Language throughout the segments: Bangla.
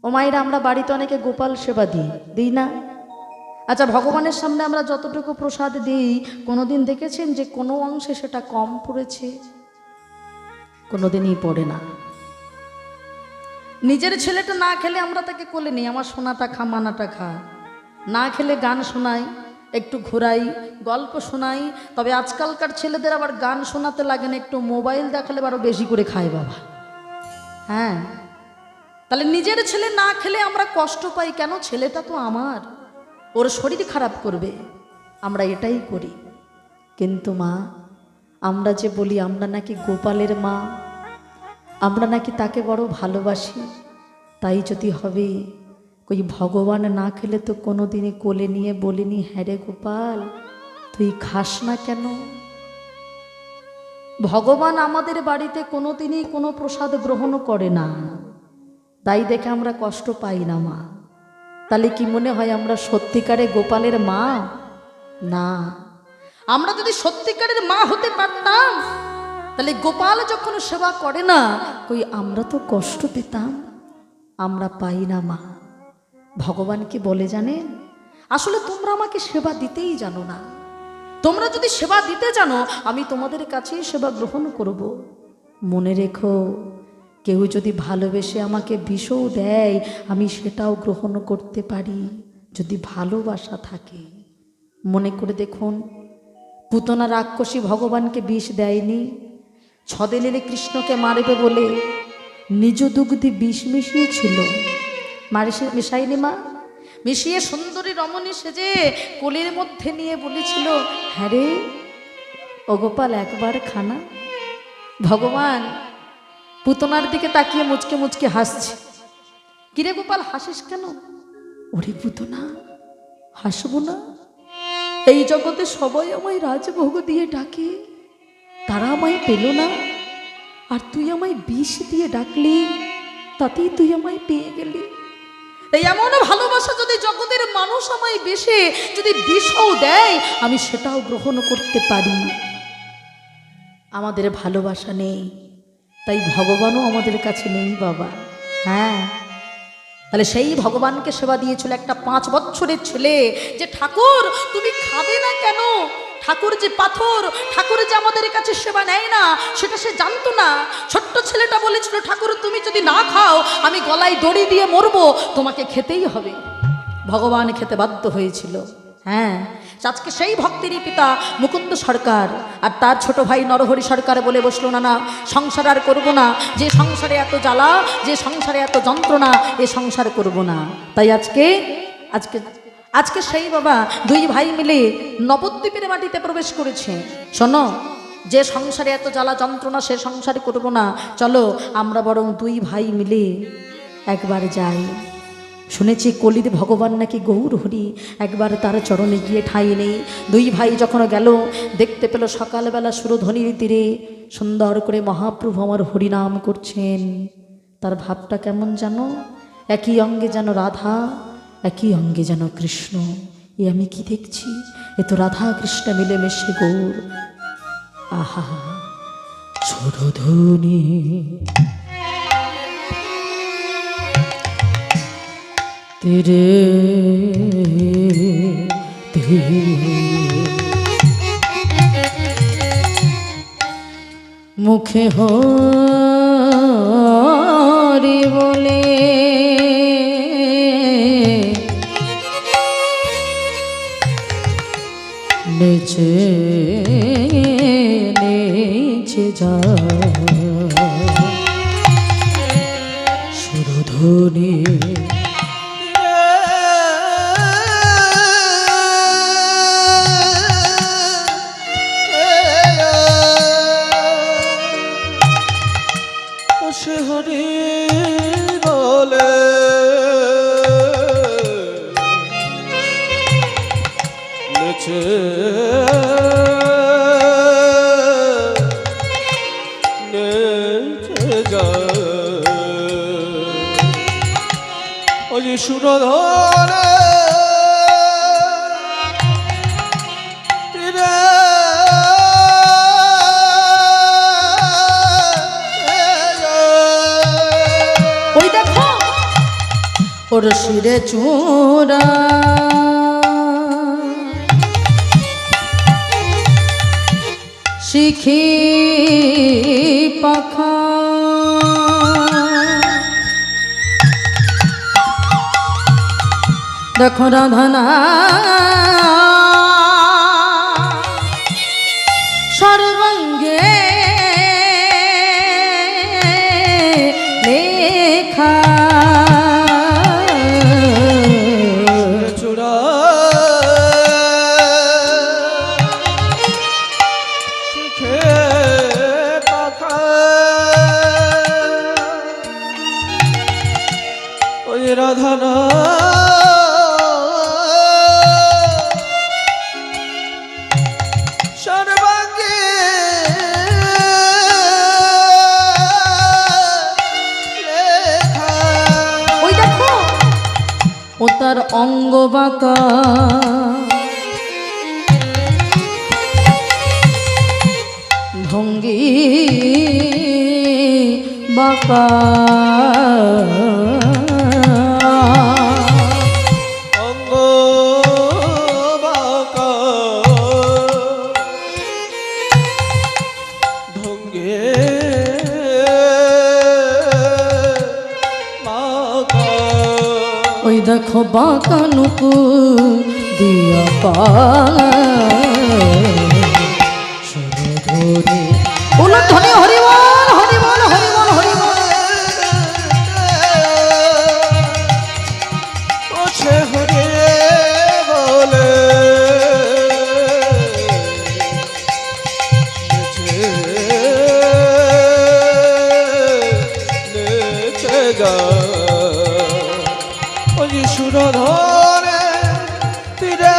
ও মায়েরা, আমরা বাড়িতে অনেকে গোপাল সেবা দিই না? আচ্ছা, ভগবানের সামনে আমরা যতটুকু প্রসাদ দিই, কোনোদিন দেখেছেন যে কোনো অংশে সেটা কম পড়েছে? কোনোদিনই পড়ে না। নিজের ছেলেটা না খেলে আমরা তাকে কোলে নিই, আমার সোনাটা খা, মানাটা খা। না খেলে গান শোনাই, একটু ঘোরাই, গল্প শোনাই। তবে আজকালকার ছেলেদের আবার গান শোনাতে লাগে না, একটু মোবাইল দেখালে আরও বেশি করে খায় বাবা। হ্যাঁ, তাহলে নিজের ছেলে না খেলে আমরা কষ্ট পাই কেন? ছেলেটা তো আমার, ওর শরীর খারাপ করবে, আমরা এটাই করি। কিন্তু মা, আমরা যে বলি আমরা নাকি গোপালের মা, আমরা নাকি তাকে বড় ভালোবাসি, তাই যদি হবে, কই ভগবান না খেলে তো কোনোদিনই কোলে নিয়ে বলিনি, হ্যাঁ রে গোপাল তুই খাস না কেন? ভগবান আমাদের বাড়িতে কোনোদিনই কোনো প্রসাদ গ্রহণ করে না, তাই দেখে আমরা কষ্ট পাই না মা। তাহলে কি মনে হয় আমরা সত্যিকারে গোপালের মা? না। আমরা যদি সত্যিকারের মা হতে পারতাম, তাহলে গোপাল যখন সেবা করে না, কই আমরা তো কষ্ট পেতাম? আমরা পাই না মা। ভগবান কি বলে জানেন? আসলে তোমরা আমাকে সেবা দিতেই জানো না। তোমরা যদি সেবা দিতে জানো, আমি তোমাদের কাছেই সেবা গ্রহণ করব। মনে রেখো, কেউ যদি ভালোবেসে আমাকে বিষও দেয়, আমি সেটাও গ্রহণ করতে পারি, যদি ভালোবাসা থাকে। মনে করে দেখুন, পুতনা রাক্ষসী ভগবানকে বিষ দেয়নি। ছদেলেলে কৃষ্ণকে মারবে বলে নিজ দুগ্ধি বিষ মিশিয়েছিল। মিশাইনি মা? মিশিয়ে সুন্দরী রমণী সেজে কোলের মধ্যে নিয়ে বলেছিল, হ্যাঁ রে ও গোপাল একবার খানা। ভগবান পুতনার দিকে তাকিয়ে মুচকে মুচকে হাসছে। কিরে গোপাল হাসিস কেন? ওরে পুতনা, হাসবো না? এই জগতে সবাই আমায় রাজভোগ দিয়ে ডাকে, তারা আমায় পেল না, আর তুই আমায় বিষ দিয়ে ডাকলি, তাতেই তুই আমায় পেয়ে গেলি। এই এমন ভালোবাসা যদি জগতের মানুষ আমায় বেশে যদি বিষও দেয়, আমি সেটাও গ্রহণ করতে পারি। আমাদের ভালোবাসা নেই, তাই ভগবানও আমাদের কাছে নেই বাবা। হ্যাঁ, তাহলে সেই ভগবানকে সেবা দিয়েছিল একটা 5 বছরের ছেলে, যে ঠাকুর তুমি খাবে না কেন? ঠাকুর যে পাথর, ঠাকুর যে আমাদের কাছে সেবা নেয় না, সেটা সে জানতো না। ছোট্ট ছেলেটা বলেছিল, ঠাকুর তুমি যদি না খাও, আমি গলায় দড়ি দিয়ে মরবো, তোমাকে খেতেই হবে। ভগবান খেতে বাধ্য হয়েছিল। হ্যাঁ, আজকে সেই ভক্তেরই পিতা মুকুন্দ সরকার আর তার ছোট ভাই নরহরি সরকার বলে বসলো, না না, সংসার আর করবো না, যে সংসারে এত জ্বালা, যে সংসারে এত যন্ত্রণা, এ সংসার করব না। তাই আজকে আজকে আজকে সেই বাবা 2 ভাই মিলে নবদ্বীপের মাটিতে প্রবেশ করেছে। শোনো, যে সংসারে এত জ্বালা যন্ত্রণা, সে সংসার করব না, চলো আমরা বরং 2 ভাই মিলে একবার যাই। শুনেছি কলির ভগবান নাকি গৌর হরি, একবার তার চরণে গিয়ে ঠাঁই নেই। 2 ভাই যখন গেল, দেখতে পেল সকালবেলা সুরধ্বনির তীরে সুন্দর করে মহাপ্রভু আমার হরিনাম করছেন। তার ভাবটা কেমন জানো? একই অঙ্গে যেন রাধা, একই অঙ্গে যেন কৃষ্ণ। এ আমি কি দেখছি? এ তো রাধা কৃষ্ণ মিলেমিশে গৌর। আহা, সুরধ্বনি তেরে মুখে হরি বলে নেচে নেচে যা সুরধ্বনি হরি বলে নেচে নেচে যায় ওই সুরধরে ওর শিরে চূড়া শিখি পাখা দেখো রাধানা সর্বাঙ্গে লেখা চূড়া শিখে পাখা ওই রাধানা সর্বাঙ্গে লেখা। ওই দেখো ও তার অঙ্গ বাঁকা ভঙ্গি বাঁকা অঙ্গ বাঁকা ঢঙ্গে বাঁকা। ওই দেখো বাঁকা নুকু দিয়া পা ধরে বলো ধনে হরিবল হরিবল হরিবল হরিবল ওছে হরে বলে নেচে যা ওই সুর ধরে তীরে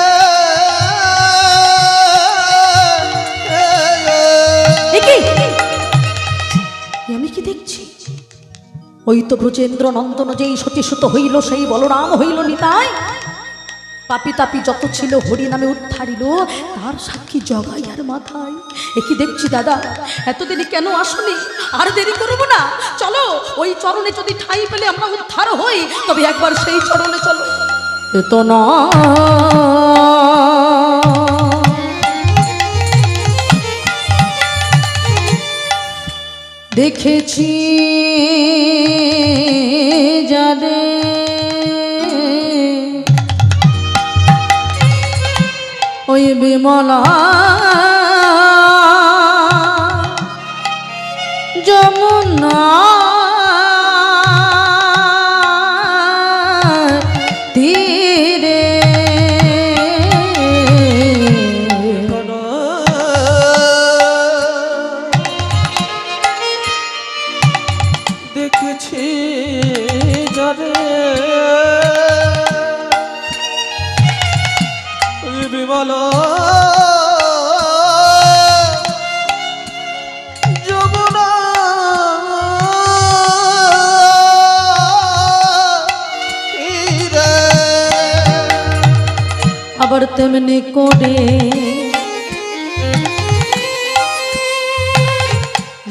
আমি কি দেখছি ওই তো ব্রজেন্দ্র নন্দন যেই সতীসুত হইল সেই বলরাম হইল নিতাই পাপি তাপি যত ছিল হরি নামে উদ্ধারিল তার সাক্ষী জগাই আর মাথায় এ কি দেখছি দাদা এতদিনে কেন আসনি আর দেরি করবো না চলো ওই চরণে যদি ঠাঁই পেলে আমরা উদ্ধার হই তবে একবার সেই চরণে চলো এ তো না দেখেছি যারে ওই বিমলা যমুনা তীরে দেখেছি যারে ওই বিমলা যমুনা তীরে। আবার তেমনি করে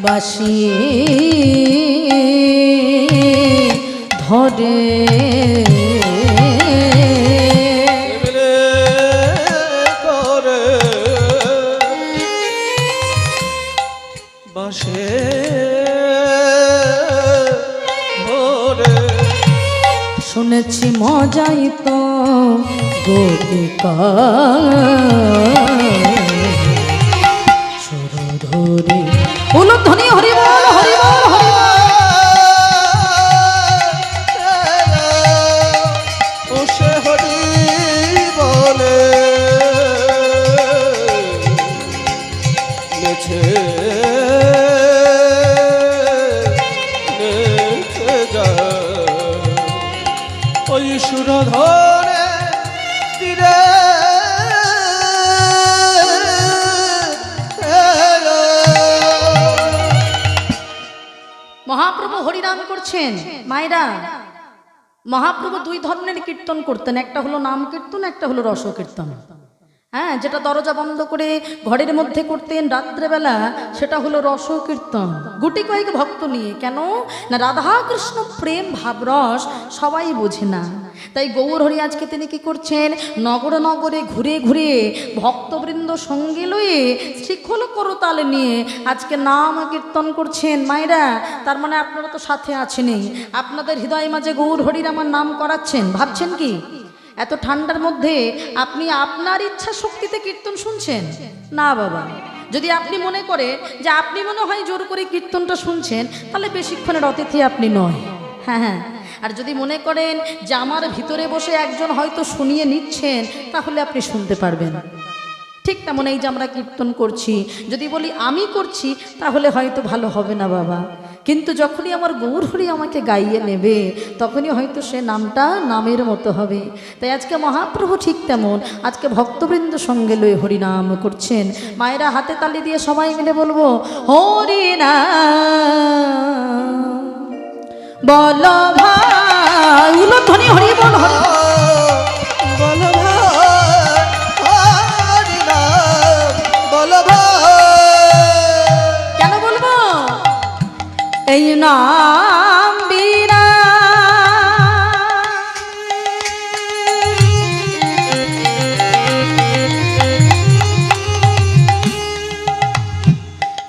বাসি ধরে এমনে করে বাসে ধরে শুনেছি মজাই তো গোপিকা সুর ধরে বলো ধনী হরিবল হরিবল হরিবল ওসে হরি বলে নেছে নেছে যা ওই সুর ধরে তীরে মহাপ্রভু হরিনাম করছেন মায়েরা মহাপ্রভু দুই ধরনের কীর্তন করতেন একটা হলো নাম কীর্তন একটা হলো রস কীর্তন হ্যাঁ, যেটা দরজা বন্ধ করে ঘরের মধ্যে করতেন রাত্রেবেলা, সেটা হলো রস কীর্তন, গুটি কয়েক ভক্ত নিয়ে। কেন না, রাধা কৃষ্ণ প্রেম ভাবরস সবাই বোঝে না। তাই গৌর হরি আজকে তিনি কি করছেন, নগরে নগরে ঘুরে ঘুরে ভক্তবৃন্দ সঙ্গে লয়ে শিখল করতাল নিয়ে আজকে নাম কীর্তন করছেন। মায়েরা, তার মানে আপনারা তো সাথে আছেনই, আপনাদের হৃদয় মাঝে গৌর হরির আমার নাম করাচ্ছেন। ভাবছেন কি এত ঠান্ডার মধ্যে আপনি আপনার ইচ্ছা শক্তিতে কীর্তন শুনছেন? না বাবা, যদি আপনি মনে করে যে আপনি মনে হয় জোর করে কীর্তনটা শুনছেন, তাহলে বেশিক্ষণের অতিথি আপনি নয়। হ্যাঁ হ্যাঁ, আর যদি মনে করেন যে আমার ভিতরে বসে একজন হয়তো শুনিয়ে নিচ্ছেন, তাহলে আপনি শুনতে পারবেন। ঠিক তেমন এই যে আমরা কীর্তন করছি, যদি বলি আমি করছি, তাহলে হয়তো ভালো হবে না বাবা। কিন্তু যখনই আমার গৌর হরি আমাকে গাইয়ে নেবে, তখনই হয়তো সে নামটা নামের মতো হবে। তাই আজকে মহাপ্রভু ঠিক তেমন আজকে ভক্তবৃন্দ সঙ্গে লয়ে হরিনাম করছেন। মায়েরা হাতে তালি দিয়ে সবাই মিলে বলবো হরিনাম বল ভাই, উলধ্বনি হরি বল হরি বল। বলো ভাই, হরি নাম বলো ভাই। কেন বলবো? এই নাম বিনা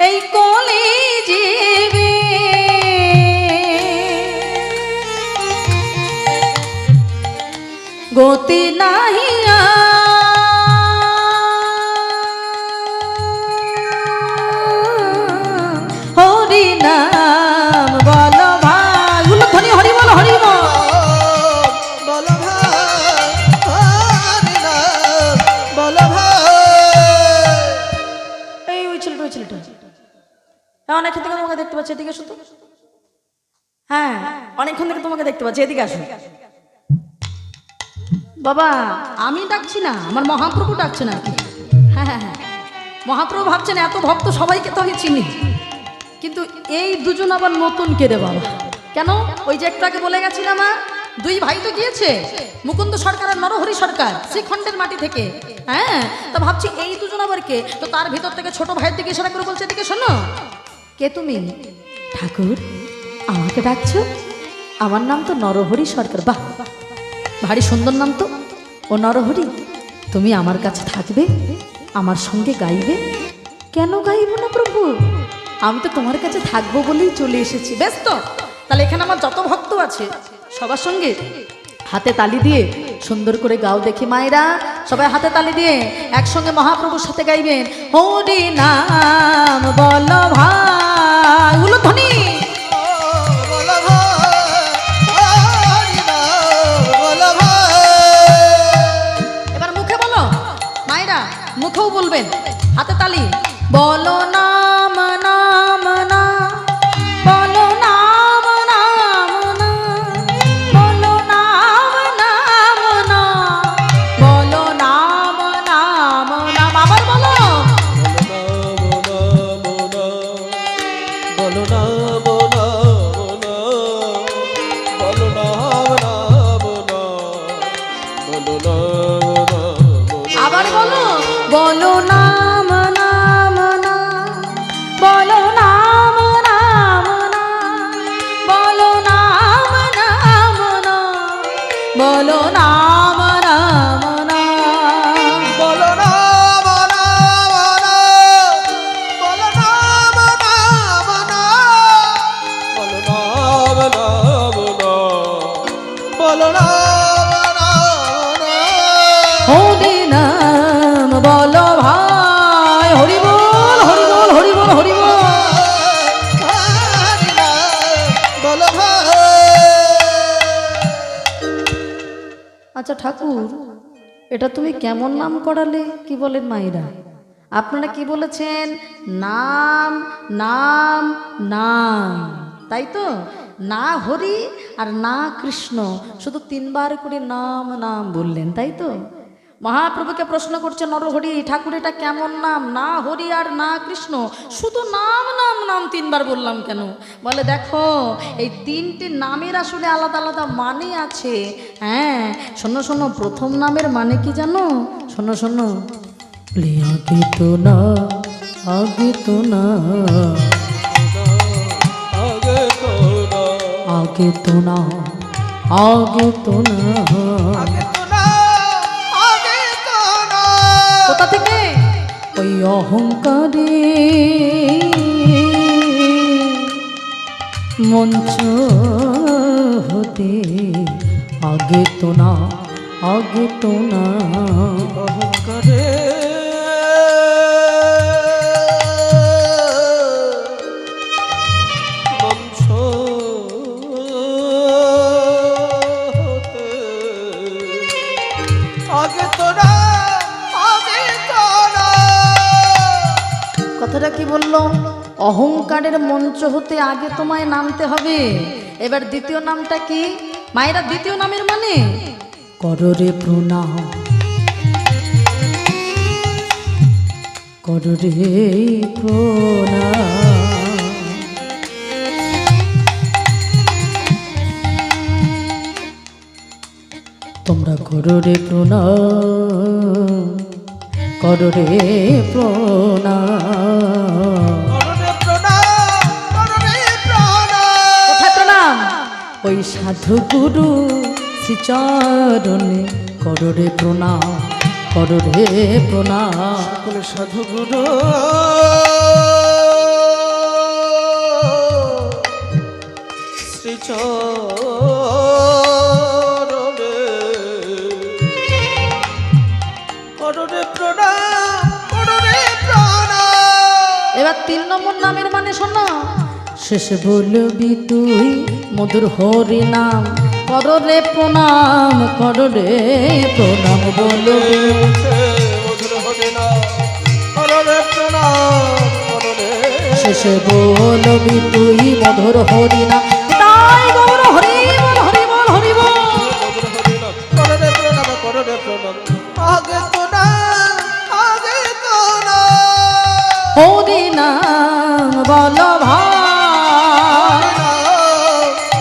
এই কলি জীবে গতি নাহিয়া হরি নাম বল ভাই, উলধ্বনি হরি বল হরি বল। বলো ভাই, হরি নাম বলো ভাই। এই ওই ছেলেটা, ওই ছেলেটা অনেকক্ষণ থেকে তোমাকে দেখতে পাচ্ছি, এদিকে আসো তো। হ্যাঁ, অনেকক্ষণ থেকে তোমাকে দেখতে পাচ্ছি, এদিকে আসো। বাবা, আমি ডাকছি না, আমার মহাপ্রভু ডাকছে না কি? হ্যাঁ হ্যাঁ হ্যাঁ, মহাপ্রভু ভাবছেন এত ভক্ত সবাইকে তো আমি চিনি, কিন্তু এই দুজন আবার নতুন কে রে বাবা? কেন? ওই যে একটু আগে বলে গেছি না মা, দুই ভাই তো গিয়েছে, মুকুন্দ সরকার আর নরহরি সরকার, শ্রীখণ্ডের মাটি থেকে। হ্যাঁ, তা ভাবছি এই দুজন আবার কে? তো তার ভিতর থেকে ছোট ভাইয়ের দিকে ইশারা করে বলছে, এদিকে শোনো। কে তুমি? ঠাকুর, আমাকে ডাকছো? আমার নাম তো নরহরি সরকার। বাহ, ভারী সুন্দর নাম তো। ও নরহরি, তুমি আমার কাছে থাকবে, আমার সঙ্গে গাইবে? কেন গাইব না প্রভু, আমি তো তোমার কাছে থাকবো বলেই চলে এসেছি। বেশ তো, তাহলে এখানে আমার যত ভক্ত আছে সবার সঙ্গে হাতে তালি দিয়ে সুন্দর করে গাও দেখি। মায়েরা সবাই হাতে তালি দিয়ে একসঙ্গে মহাপ্রভুর সাথে গাইবেন হরি নাম বল ভাই, উলধ্বনি। বলো ভাই, হরি নাম বলো ভাই। এবার মুখে বলো মায়েরা, মুখেও বলবেন, হাতে তালি। বলো নাম নাম না, বলো নাম নাম না, বলো নাম নাম না, বলো নাম নাম নাম। আবার বলো বলো নাম নাম না, বলো নাম নাম না, বলো নাম নাম না। আবার বলো, বলো নাম নাম না, বলো নাম নাম না, বলো নাম নাম না, বলো নাম নাম না। বলো নাম নাম না, বলো নাম নাম না, বলো নাম নাম না, বলো নাম নাম না। হরি নাম বলো ভাই, হরি বল হরি বল হরি বল হরি বল। হরি নাম বলো ভাই। আচ্ছা ঠাকুর, এটা তুমি কেমন নাম করালে? কি বলেন মায়েরা? আপনারা কি বলেছেন? নাম নাম নাম, তাই তো? না হরি আর না কৃষ্ণ, শুধু তিনবার করে নাম নাম বললেন, তাই তো? মহাপ্রভুকে প্রশ্ন করছে নরহরি, ঠাকুর এটা কেমন নাম? না হরি আর না কৃষ্ণ, শুধু নাম নাম নাম তিনবার বললাম কেন? বলে দেখো, এই তিনটি নামের আসলে আলাদা আলাদা মানে আছে। হ্যাঁ, শোনো শোনো, প্রথম নামের মানে কি জানো? শোনো শোনো, বলি আগে তো না, আগে তো না, আগে তো না, আগে তো না, আগে তো না। আগে তো না, আগে তো না। কোথা থেকে? ওই অহংকারে মঞ্চ হতে আগে তো না, আগে তো না। অহংকারে মঞ্চ হতে আগে তো না, আগে তো না। কথাটা কি বললো? অহংকারের মঞ্চ হতে আগে তোমায় নামতে হবে। এবার দ্বিতীয় নামটা কি মায়েরা? দ্বিতীয় নামের মানে কররে প্রণাম, কররে প্রণাম। তোমরা কররে প্রণাম, কররে প্রণাম। করণে প্রণাম, করণে প্রণাম। কোথায় প্রণাম? ওই সাধু গুরু শ্রীচরণে কররে প্রণাম, কররে প্রণাম। সকল সাধু গুরু শ্রীচরণে করণে প্রণাম, করণে প্রণাম। এবার 3 নম্বর নামের মানে শোনো। শেষে বলবি তুই মধুর হরি নাম, কররে প্রণাম, কররে প্রণাম বলবি। মধুর হরে না, করণে প্রণাম, করণে শেষে বলবি তুই মধুর হরি নাম। তাই গৌর হরি বল, হরি বল, হরি বল। মধুর হরে না, করণে প্রণাম, করণে প্রণাম। আগে তো না, আগে তো না। হরি নাম বল ভাই।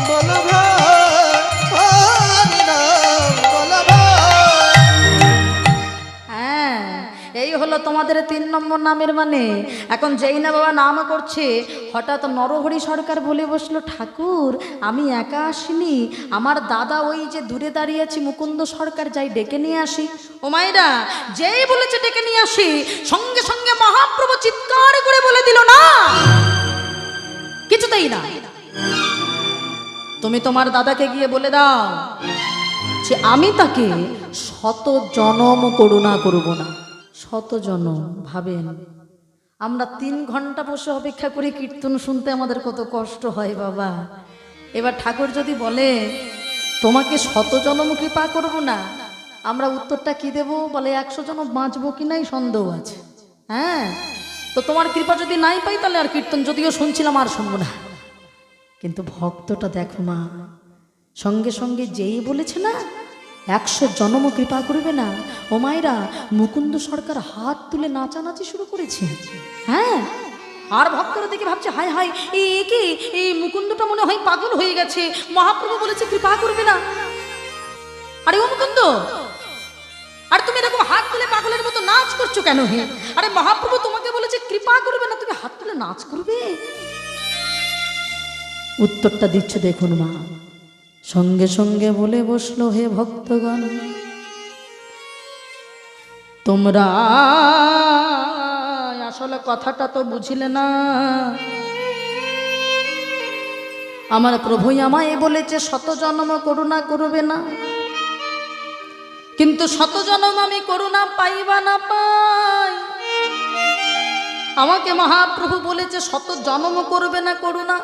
বল ভাই, হরি নাম বল ভাই। হ্যাঁ, এই হলো তোমাদের 3 নম্বর নামের মানে। এখন যেই না বাবা নাম করছে, হঠাৎ নরহরি সরকার বলে বসলো, ঠাকুর আমি একা আসিনি, আমার দাদা ওই যে দূরে দাঁড়িয়ে আছে মুকুন্দ সরকার, যাই ডেকে নিয়ে আসি। ও মায়েরা, যেই বলেছে ডেকে নিয়ে আসি, সঙ্গে সঙ্গে মহাপ্রভু চিৎকার করে বলে দিল, না কিছুতেই না। তুমি তোমার দাদাকে গিয়ে বলে দাও যে আমি তাকে 100 জনম করুণা করব না। 100 জনম। ভাবেন, আমরা 3 ঘন্টা বসে অপেক্ষা করি কীর্তন শুনতে, আমাদের কত কষ্ট হয় বাবা। এবার ঠাকুর যদি বলে তোমাকে 100 জনম কৃপা করব না, আমরা উত্তরটা কি দেব? বলে 100 জনম বাঁচবো কি নাই সন্দেহ আছে। হ্যাঁ, তো তোমার কৃপা যদি নাই পাই তাহলে আর কীর্তন যদিও শুনছিলাম আর শুনবো না। কিন্তু ভক্তটা দেখো মা, সঙ্গে সঙ্গে যেই বলেছে না 100 জনম কৃপা করবে না, ও মায়েরা মুকুন্দ সরকার হাত তুলে নাচানাচি শুরু করেছে। হ্যাঁ, আর ভক্তরা দেখে ভাবছে হায় হায়, এই কি এই মুকুন্দটা মনে হয় পাগল হয়ে গেছে, মহাপ্রভু বলেছে কৃপা করবে না। আরে ও মুকুন্দ, আর তুমি এরকম হাত তুলে পাগলের মতো নাচ করছো কেন? হে, আরে মহাপ্রভু তোমাকে বলেছে কৃপা করবে না, তুমি হাত তুলে নাচ করবে? উত্তরটা দিচ্ছে দেখুন মা, সঙ্গে সঙ্গে বলে বসলো, হে ভক্তগণ, তোমরা আসলে কথাটা তো বুঝলে না। আমার প্রভুই আমায় বলেছে 100 জন্ম করুণা করবে না, কিন্তু 100 জন্ম আমি করুণা পাইবা না পাই। আমাকে মহাপ্রভু বলেছে 100 জন্ম করবে না করুণা,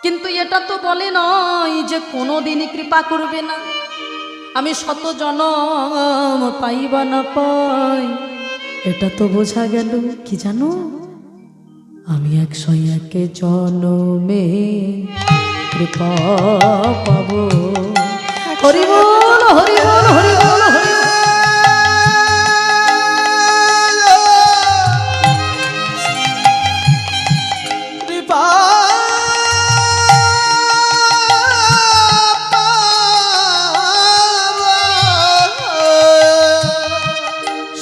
কিন্তু এটা তো বলে নয় যে কোনোদিনই কৃপা করবে না। আমি 100 জনম পাইবা না পাই, এটা তো বোঝা গেল কি জানো? আমি 101 জনমে কৃপা পাবো। হরি বল, হরি বল, হরি বল, হরি বল।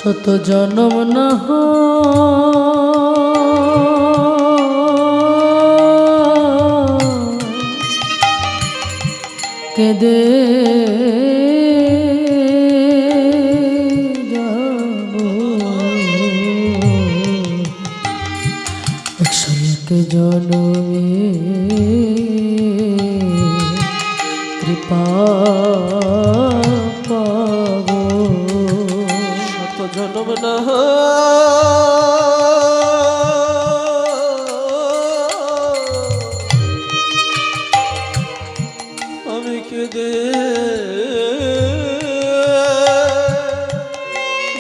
শত জনম না কেঁদে যাব 101 জনমে কৃপা পাবো। শত জনম না আমি কেঁদে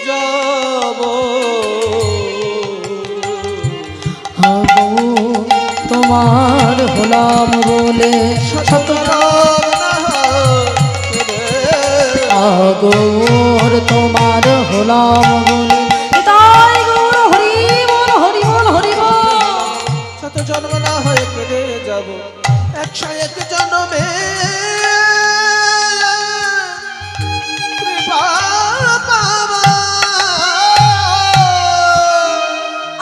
যাব হবো তোমার হলাম বলে শত জনম না আগর তোমার হলাম বলে তাই গৌর হরি বল হরি বল হরি বল। শত জন্ম না হয়ে কেঁদে যাব 101 জন্মে কৃপা পাবো।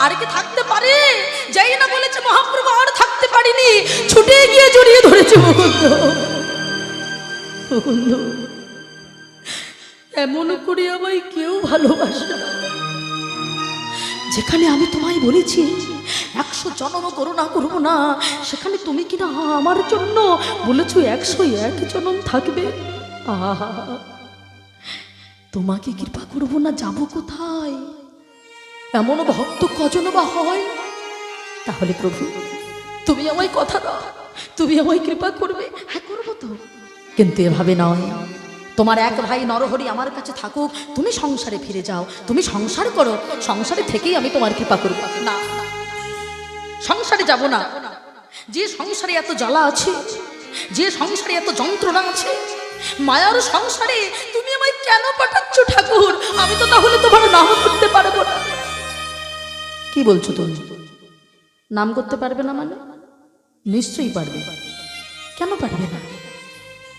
আর কি থাকতে পারে? যাই না বলেছে মহাপ্রভু আর থাকতে পারিনি, ছুটে গিয়ে জড়িয়ে ধরেছে মুকুন্দ। মুকুন্দ এমন করে আমায় কেউ ভালোবাসে না। যেখানে আমি তোমায় বলেছি 100 জন্ম করুণা করবো না, সেখানে তুমি কিনা আমার জন্য বলেছো 101 জন্ম থাকবে। আহা, তোমাকে কৃপা করবো না যাব কোথায়? এমন ভক্ত কজন বা হয়? তাহলে প্রভু তুমি আমায় কথা দাও, তুমি আমায় কৃপা করবে। হ্যাঁ করবো তো, কিন্তু এভাবে নয়। তোমার এক ভাই নরহরি আমার কাছে থাকুক, তুমি সংসারে ফিরে যাও, তুমি সংসার করো, সংসারে থেকেই আমি তোমার কৃপা করব। না, সংসারে যাব না। যে সংসারে এত জ্বালা আছে, যে সংসারে এত যন্ত্রণা আছে, মায়ার সংসারে তুমি আমায় কেন পাঠাচ্ছ ঠাকুর? আমি তো তাহলে তোমার নাম করতে পারবো না। কি বলছো তুমি? নাম করতে পারবে না মানে? নিশ্চয়ই পারবে। কেন পারবে না?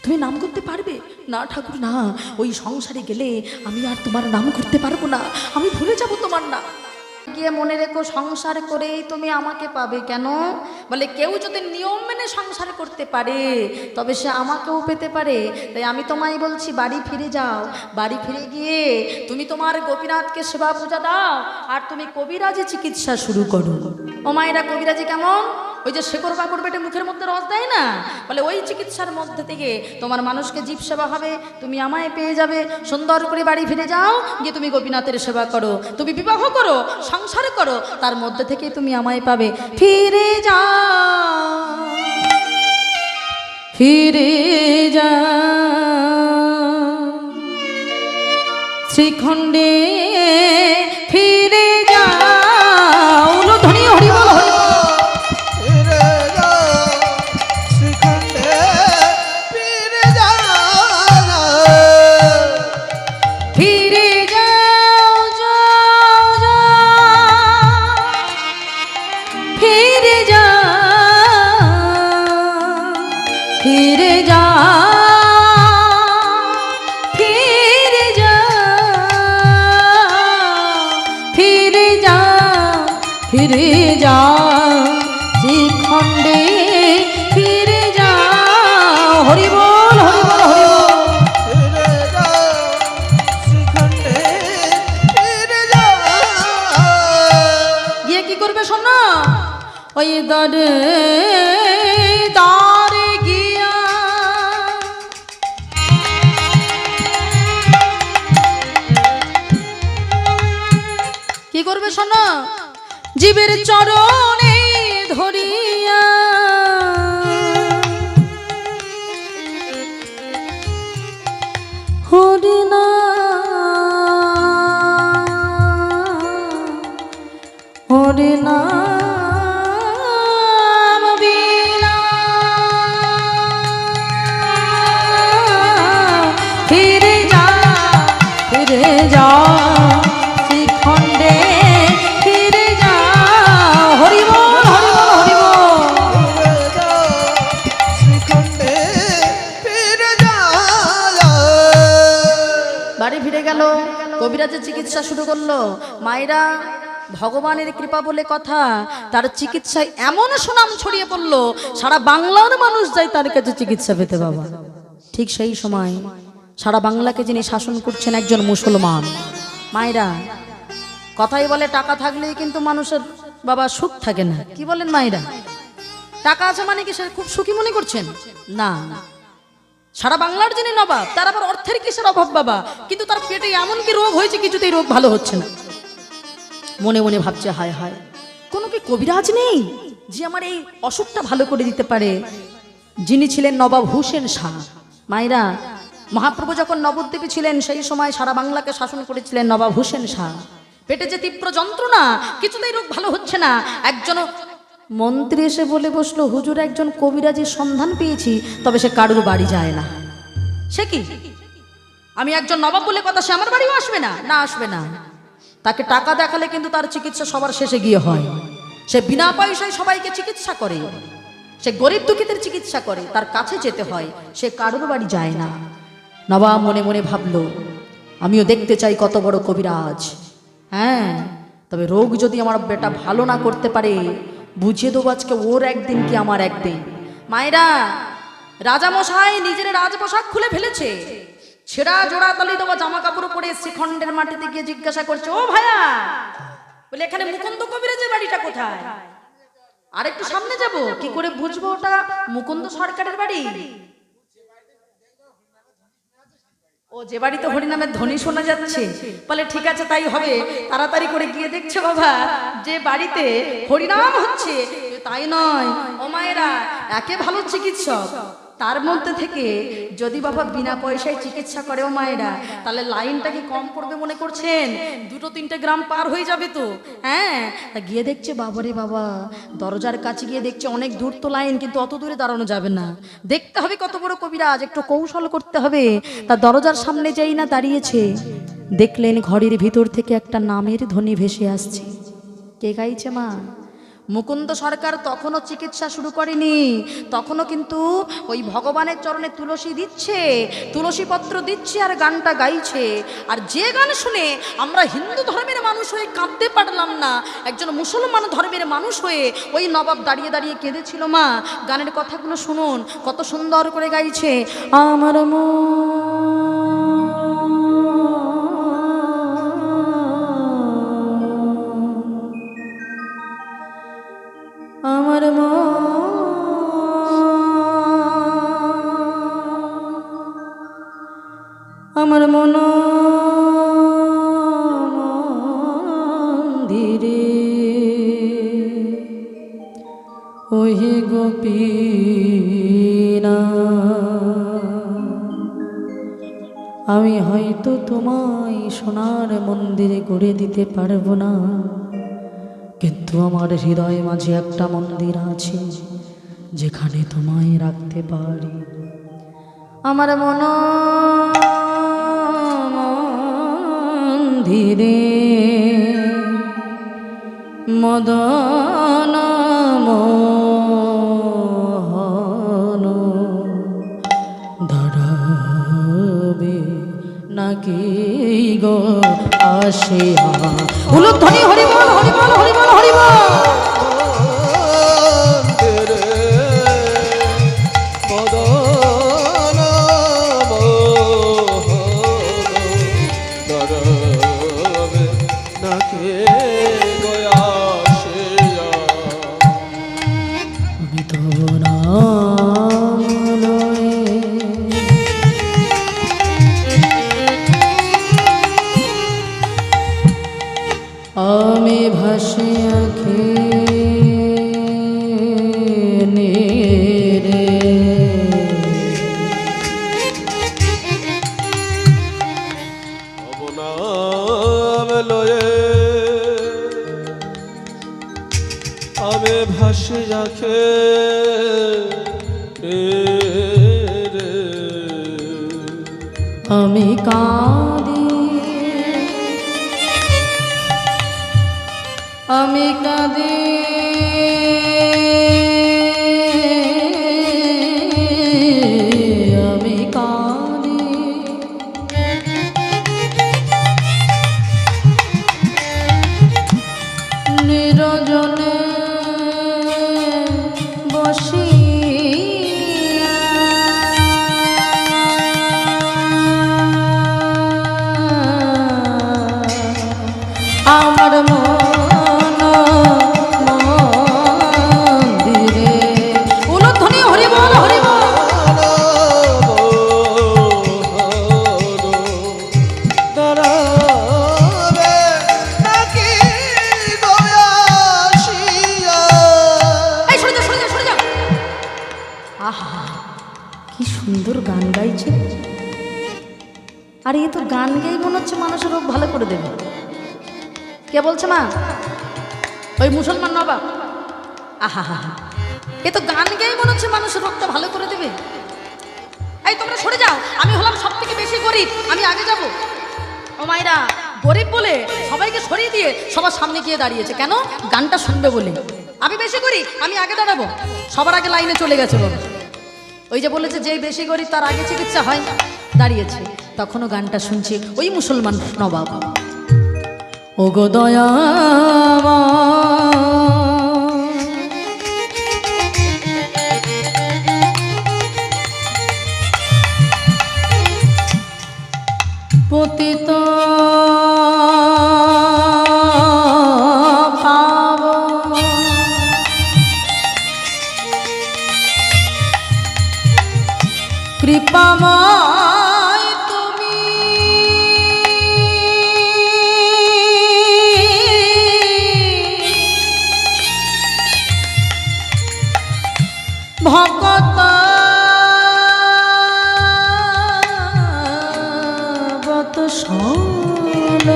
তুমি নাম করতে পারবে না ঠাকুর? না, ওই সংসারে গেলে আমি আর তোমার নাম করতে পারবো না, আমি ভুলে যাব তোমার নাম। গিয়ে মনে রেখো সংসার করেই তুমি আমাকে পাবে। কেন বলে কেউ যদি নিয়ম মেনে সংসার করতে পারে তবে সে আমাকেও পেতে পারে। তাই আমি তোমায় বলছি বাড়ি ফিরে যাও, বাড়ি ফিরে গিয়ে তুমি তোমার গোপীনাথকে সেবা পূজা দাও, আর তুমি কবিরাজি চিকিৎসা শুরু করো। ও মায়েরা, কবিরাজি কেমন? ওই যে শেকড় বাকড় বেটে মুখের মধ্যে রস দেয় না, বলে ওই চিকিৎসার মধ্যে থেকে তোমার মানুষকে জীব সেবা হবে, তুমি আমায় পেয়ে যাবে। সুন্দর করে বাড়ি ফিরে যাও, গিয়ে তুমি গোপীনাথের সেবা করো, তুমি বিবাহ করো, সংসার করো, তার মধ্যে থেকে তুমি আমায় পাবে। ফিরে যা, ফিরে যা শ্রীখণ্ডে, ফিরে যা। ধনী হরি বল হরি বল। ফিরে যা শ্রীখণ্ডে, ফিরে যা। হরি বল হরি বল হরি বল। ফিরে যা শ্রীখণ্ডে, ফিরে যা। গিয়ে কি করবে শোনো? ওই দারে দারে গিয়া কি করবে শোনো? জীবের চরণে ধরিয়া হরিনা হরিনা ফিরে যা, ফিরে যা শ্রীখণ্ডে, ফিরে যা। হরি বল হরি বল হরি বল। ফিরে যা শ্রীখণ্ডে, ফিরে যা। বাড়ি ফিরে গেল। কবিরাজের চিকিৎসা শুরু করলো। মায়েরা, ভগবানের কৃপা বলে কথা, তার চিকিৎসায় এমন সুনাম ছড়িয়ে পড়লো, সারা বাংলার মানুষ যায় তার কাছে চিকিৎসা পেতে বাবা। ঠিক সেই সময় সারা বাংলাকে যিনি শাসন করছেন একজন মুসলমান। মায়েরা, কথাই বলে টাকা থাকলেই কিন্তু মানুষের বাবা সুখ থাকে না। কি বলেন মায়েরা? টাকা আছে মানে কি সে খুব সুখী মনে করছেন? না, সারা বাংলার যিনি নবাব, তার আবার অর্থের কিসের অভাব বাবা, কিন্তু তার পেটে এমন কি রোগ হয়েছে কিছুতেই রোগ ভালো হচ্ছে না। মনে মনে ভাবছে, হায় হায়, কোনো কি কবিরাজ নেই যে আমার এই অসুখটা ভালো করে দিতে পারে? যিনি ছিলেন নবাব হুসেন শাহ। মায়েরা, মহাপ্রভু যখন নবদ্বীপে ছিলেন সেই সময় সারা বাংলাকে শাসন করেছিলেন নবাব হুসেন শাহ। পেটে যে তীব্র যন্ত্রণা, কিছুতেই রোগ ভালো হচ্ছে না। একজন মন্ত্রী এসে বলে বসলো, হুজুর একজন কবিরাজের সন্ধান পেয়েছি, তবে সে কারুর বাড়ি যায় না। সে কি? আমি একজন নবাব বলে কথা, সে আমার বাড়িও আসবে না? না, আসবে না। তাকে টাকা দেখালে কিন্তু তার চিকিৎসা সবার শেষে গিয়ে হয়। সে বিনা পয়সায় সবাইকে চিকিৎসা করে, সে গরিব দুঃখীদের চিকিৎসা করে, তার কাছে যেতে হয়, সে কারোর বাড়ি যায় না। নবাব মনে মনে ভাবলো, আমিও দেখতে চাই কত বড় কবিরাজ। হ্যাঁ, তবে রোগ যদি আমার বেটা ভালো না করতে পারে, বুঝিয়ে দেবো আজকে ওর একদিন কি আমার একদিন। মায়েরা, রাজামশাই নিজের রাজপোশাক খুলে ফেলেছে, ছেঁড়া জোড়া তালি দেওয়া জামা কাপড় পরে শ্রীখণ্ডের মাটিতে গিয়ে জিজ্ঞাসা করছে, ও ভাইয়া, বলে এখানে মুকুন্দ কবিরাজের বাড়িটা কোথায়? আর একটু সামনে যাব, কি করে বুঝবো ওটা মুকুন্দ সরকারের বাড়ি? ও, যে বাড়িতে হরিনামের ধ্বনি শোনা যাচ্ছে। বলে ঠিক আছে, তাই হবে। তাড়াতাড়ি করে গিয়ে দেখছে বাবা, যে বাড়িতে হরিনাম হচ্ছে, তাই নয় ও মায়েরা, একে ভালো চিকিৎসক, তার মধ্যে থেকে যদি বাবা বিনা পয়সায় চিকিৎসা করে ও মায়েরা, তাহলে লাইনটা কি কম পড়বে মনে করছেন? 2-3টে গ্রাম পার হয়ে যাবে তো। হ্যাঁ, গিয়ে দেখছে বাবারে বাবা, দরজার কাছে গিয়ে দেখছে অনেক দূর তো লাইন, কিন্তু অত দূরে দাঁড়ানো যাবে না, দেখতে হবে কত বড় কবিরাজ, একটু কৌশল করতে হবে। তার দরজার সামনে যেই না দাঁড়িয়েছে, দেখলেন ঘরের ভিতর থেকে একটা নামের ধ্বনি ভেসে আসছে। কে গাইছে মা? মুকুন্দ সরকার তখনও চিকিৎসা শুরু করেনি, তখনও কিন্তু ওই ভগবানের চরণে তুলসী দিচ্ছে, তুলসী পত্র দিচ্ছে আর গানটা গাইছে। আর যে গান শুনে আমরা হিন্দু ধর্মের মানুষ হয়ে কাঁদতে পারলাম না, একজন মুসলমান ধর্মের মানুষ হয়ে ওই নবাব দাঁড়িয়ে দাঁড়িয়ে কেঁদেছিল। মা, গানের কথাগুলো শুনুন, কত সুন্দর করে গাইছে। আমার আমার আমার মন ধীরে ওহে গোপীনা, আমি হয়তো তোমায় সোনার মন্দিরে গড়ে দিতে পারবো না, কিন্তু আমার হৃদয় মাঝে একটা মন্দির আছে যেখানে তোমায় রাখতে পারি। আমার মন মন্দিরে মদন মোহন দাঁড়াবে নাকি গো আসিয়া। উলুধ্বনি হরিবল হরিবল হরিবল হরিবল। আমি ভাসি আঁখি রে, আমি ভাসি আঁখি রে, আমি কাঁদি আমি কাঁদি আমি কাঁদি আমার মন মন্দিরে উলধ্বনি হরি বল হরি বল। দাঁড়াবে নাকি দয়াশিয়া। এই সরে যা সরে যা সরে যা। আহা কি সুন্দর গান গাইছে। আর এ তো গান গেয়ে মনে হচ্ছে মানুষের রোগ ভালো করে দেবে। কে বলছে মা? ওই মুসলমান নবাব। আহা হা হা, এ তো গান গেয়ে মনে হচ্ছে মানুষের রোগটা ভালো করে দেবে। এই তোমরা সরে যাও, আমি হলাম সব থেকে বেশি গরিব, আমি আগে যাব। ও মায়েরা, গরিব বলে সবাইকে সরিয়ে দিয়ে সবার সামনে গিয়ে দাঁড়িয়েছে কেন? গানটা শুনবে বলে। আমি বেশি গরিব, আমি আগে দাঁড়াবো। সবার আগে লাইনে চলে গেছে বাবা। ওই যে বলেছে যে বেশি গরিব তার আগে চিকিৎসা হয়, দাঁড়িয়েছে। তখনও গানটা শুনছে ওই মুসলমান নবাব। ও গো দয়া পতিত পাবন কৃপাময় তুমি ভকত বত শোন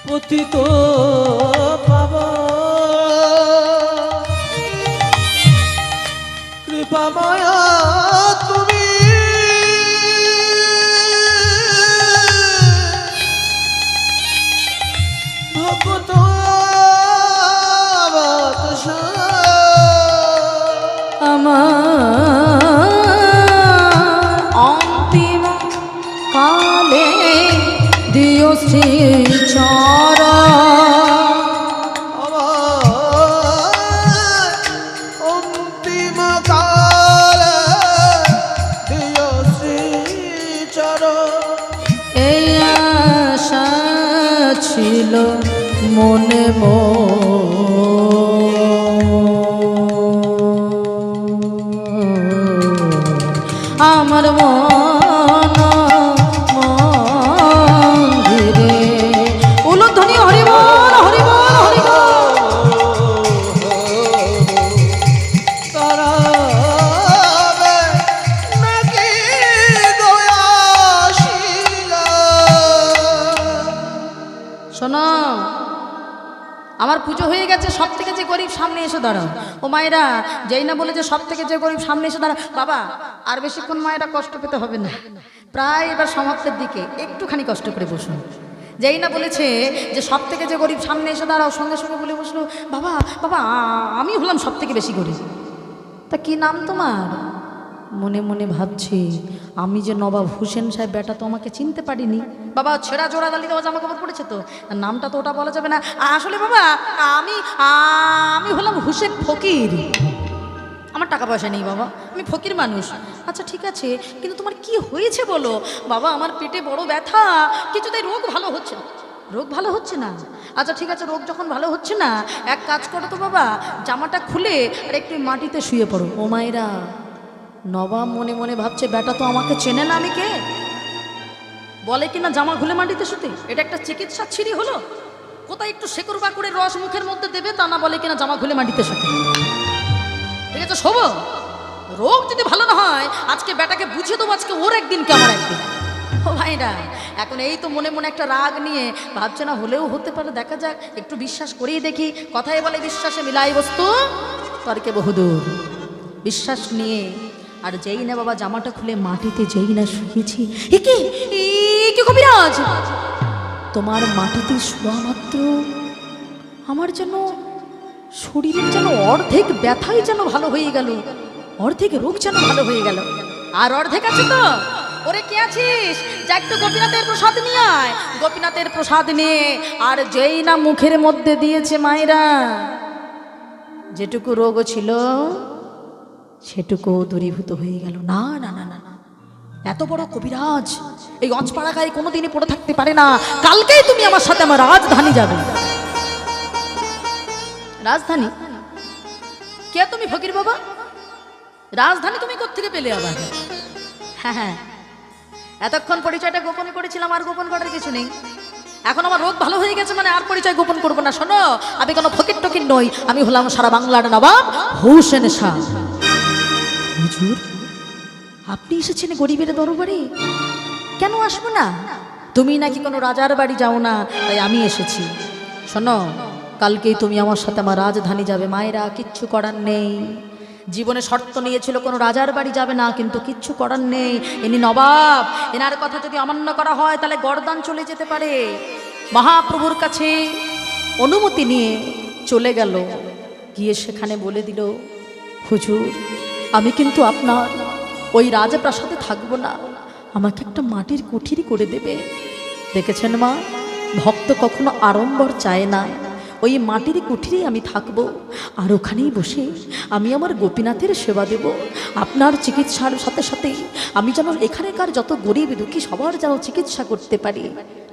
পতিত পাবন কৃপাময় তুমি ভগত আমার অন্তিম কালে দিও শ্রীচর অন্তিম কালে দিও শ্রীচর। এই আশা ছিল মনে আমার মন মন্দিরে উলধ্বনি হরি বল হরি বল হরি বল। তারাবে নাকি দয়াশীলা। শোনো, আমার পুজো হয়ে গেছে, সব থেকে যে গরিব সামনে এসে দাঁড়াও। ও মায়েরা, যেই না বলে যে সব থেকে যে গরিব সামনে এসে দাঁড়াও। বাবা আর বেশিক্ষণ মায়েরা কষ্ট পেতে হবে না, প্রায় এবার সমাপ্তের দিকে, একটুখানি কষ্ট করে বসুন। যেই না বলেছে যে সব থেকে যে গরিব সামনে এসে দাঁড়াও, সঙ্গে সঙ্গে বলে বসলো বাবা বাবা আমি হলাম সব থেকে বেশি গরিব। তা কি নাম তোমার? মনে মনে ভাবছি আমি যে নবাব হোসেন সাহেব, বেটা তো আমাকে চিনতে পারিনি। বাবা ছেঁড়া জোড়া দালি দেওয়া জামা কাপড় পড়েছে তো, নামটা তো ওটা বলা যাবে না। আসলে বাবা আমি আমি হলাম হোসেন ফকির। আমার টাকা পয়সা নেই বাবা, আমি ফকির মানুষ। আচ্ছা ঠিক আছে, কিন্তু তোমার কি হয়েছে বলো? বাবা আমার পেটে বড় ব্যথা, কিছুতেই রোগ ভালো হচ্ছে না। রোগ ভালো হচ্ছে না? আচ্ছা ঠিক আছে, রোগ যখন ভালো হচ্ছে না, এক কাজ করো তো বাবা, জামাটা খুলে আর একটু মাটিতে শুয়ে পড়ো। ও মায়েরা, নবাব মনে মনে ভাবছে বেটা তো আমাকে চেনে না, আমি কে? বলে কিনা জামা খুলে মাটিতে শুতে, এটা একটা চিকিৎসা ছিরি হলো? কোথায় একটু শেকড় বাকুড়ের রস মুখের মধ্যে দেবে, তা না বলে কিনা জামা খুলে মাটিতে শুতে। ঠিক আছে শোবো, রোগ যদি ভালো না হয় আজকে বেটাকে বুঝিয়ে দেবো, আজকে ওর একদিন কে আমার একদিন। ও ভাইরা, এখন এই তো মনে মনে একটা রাগ নিয়ে ভাবছে না হলেও হতে পারে, দেখা যাক, একটু বিশ্বাস করিয়ে দেখি। কথায় বলে বিশ্বাসে মিলাই বস্তু তর্কে বহুদূর। বিশ্বাস নিয়ে আর যেই না বাবা জামাটা খুলে মাটিতে যেই না শুয়েছি, একে কি কবিরাজ, তোমার মাটিতে শোয়া মাত্র আমার যেন শরীরের যেন অর্ধেক ব্যথাই যেন ভালো হয়ে গেল, অর্ধেক রোগ যেন ভালো হয়ে গেল। আর অর্ধেক আছে তো? ওরে কে আছিস, যা একটু গোপীনাথের প্রসাদ নিয়ে আয়। গোপীনাথের প্রসাদ নিয়ে আর যেই না মুখের মধ্যে দিয়েছে মায়েরা, যেটুকু রোগ ছিল সেটুকুও দূরীভূত হয়ে গেল। না না না না না, এত বড় কবিরাজ এই অঞ্চপাড়া গায়ে কোনোদিনই পড়ে থাকতে পারে না। কালকেই তুমি আমার সাথে আমার রাজধানী যাবে। রাজধানী? কে তুমি ফকির বাবা? রাজধানী তুমি কোত্থেকে পেলে আবার? হ্যাঁ হ্যাঁ, এতক্ষণ পরিচয়টা গোপন করেছিলাম, আর গোপন করার কিছু নেই। এখন আমার রোগ ভালো হয়ে গেছে মানে আর পরিচয় গোপন করবো না। শোনো, আমি কোনো ফকির টকির নই, আমি হলাম সারা বাংলার নবাব হোসেন শাহ। হুজুর, আপনি এসেছেন গরিবের দরবারে? কেন আসবো না? তুমি নাকি কোনো রাজার বাড়ি যাও না, তাই আমি এসেছি। শোনো, কালকেই তুমি আমার সাথে আমার রাজধানী যাবে। মায়েরা, কিচ্ছু করার নেই। জীবনে শর্ত নিয়েছিল কোনো রাজার বাড়ি যাবে না, কিন্তু কিচ্ছু করার নেই। ইনি নবাব, এনার কথা যদি অমান্য করা হয় তাহলে গর্দান চলে যেতে পারে। মহাপ্রভুর কাছে অনুমতি নিয়ে চলে গেল, গিয়ে সেখানে বলে দিল, হুজুর, আমি কিন্তু আপনার ওই রাজপ্রাসাদে থাকবো না, আমাকে একটা মাটির কুঠিরি করে দেবে। দেখেছেন মা, ভক্ত কখনো আড়ম্বর চায় না। ওই মাটির কুঠিরেই আমি থাকবো, আর ওখানেই বসে আমি আমার গোপীনাথের সেবা দেব। আপনার চিকিৎসার সাথে সাথে আমি যেন এখানেকার যত গরিব দুঃখী সবার যেন চিকিৎসা করতে পারি।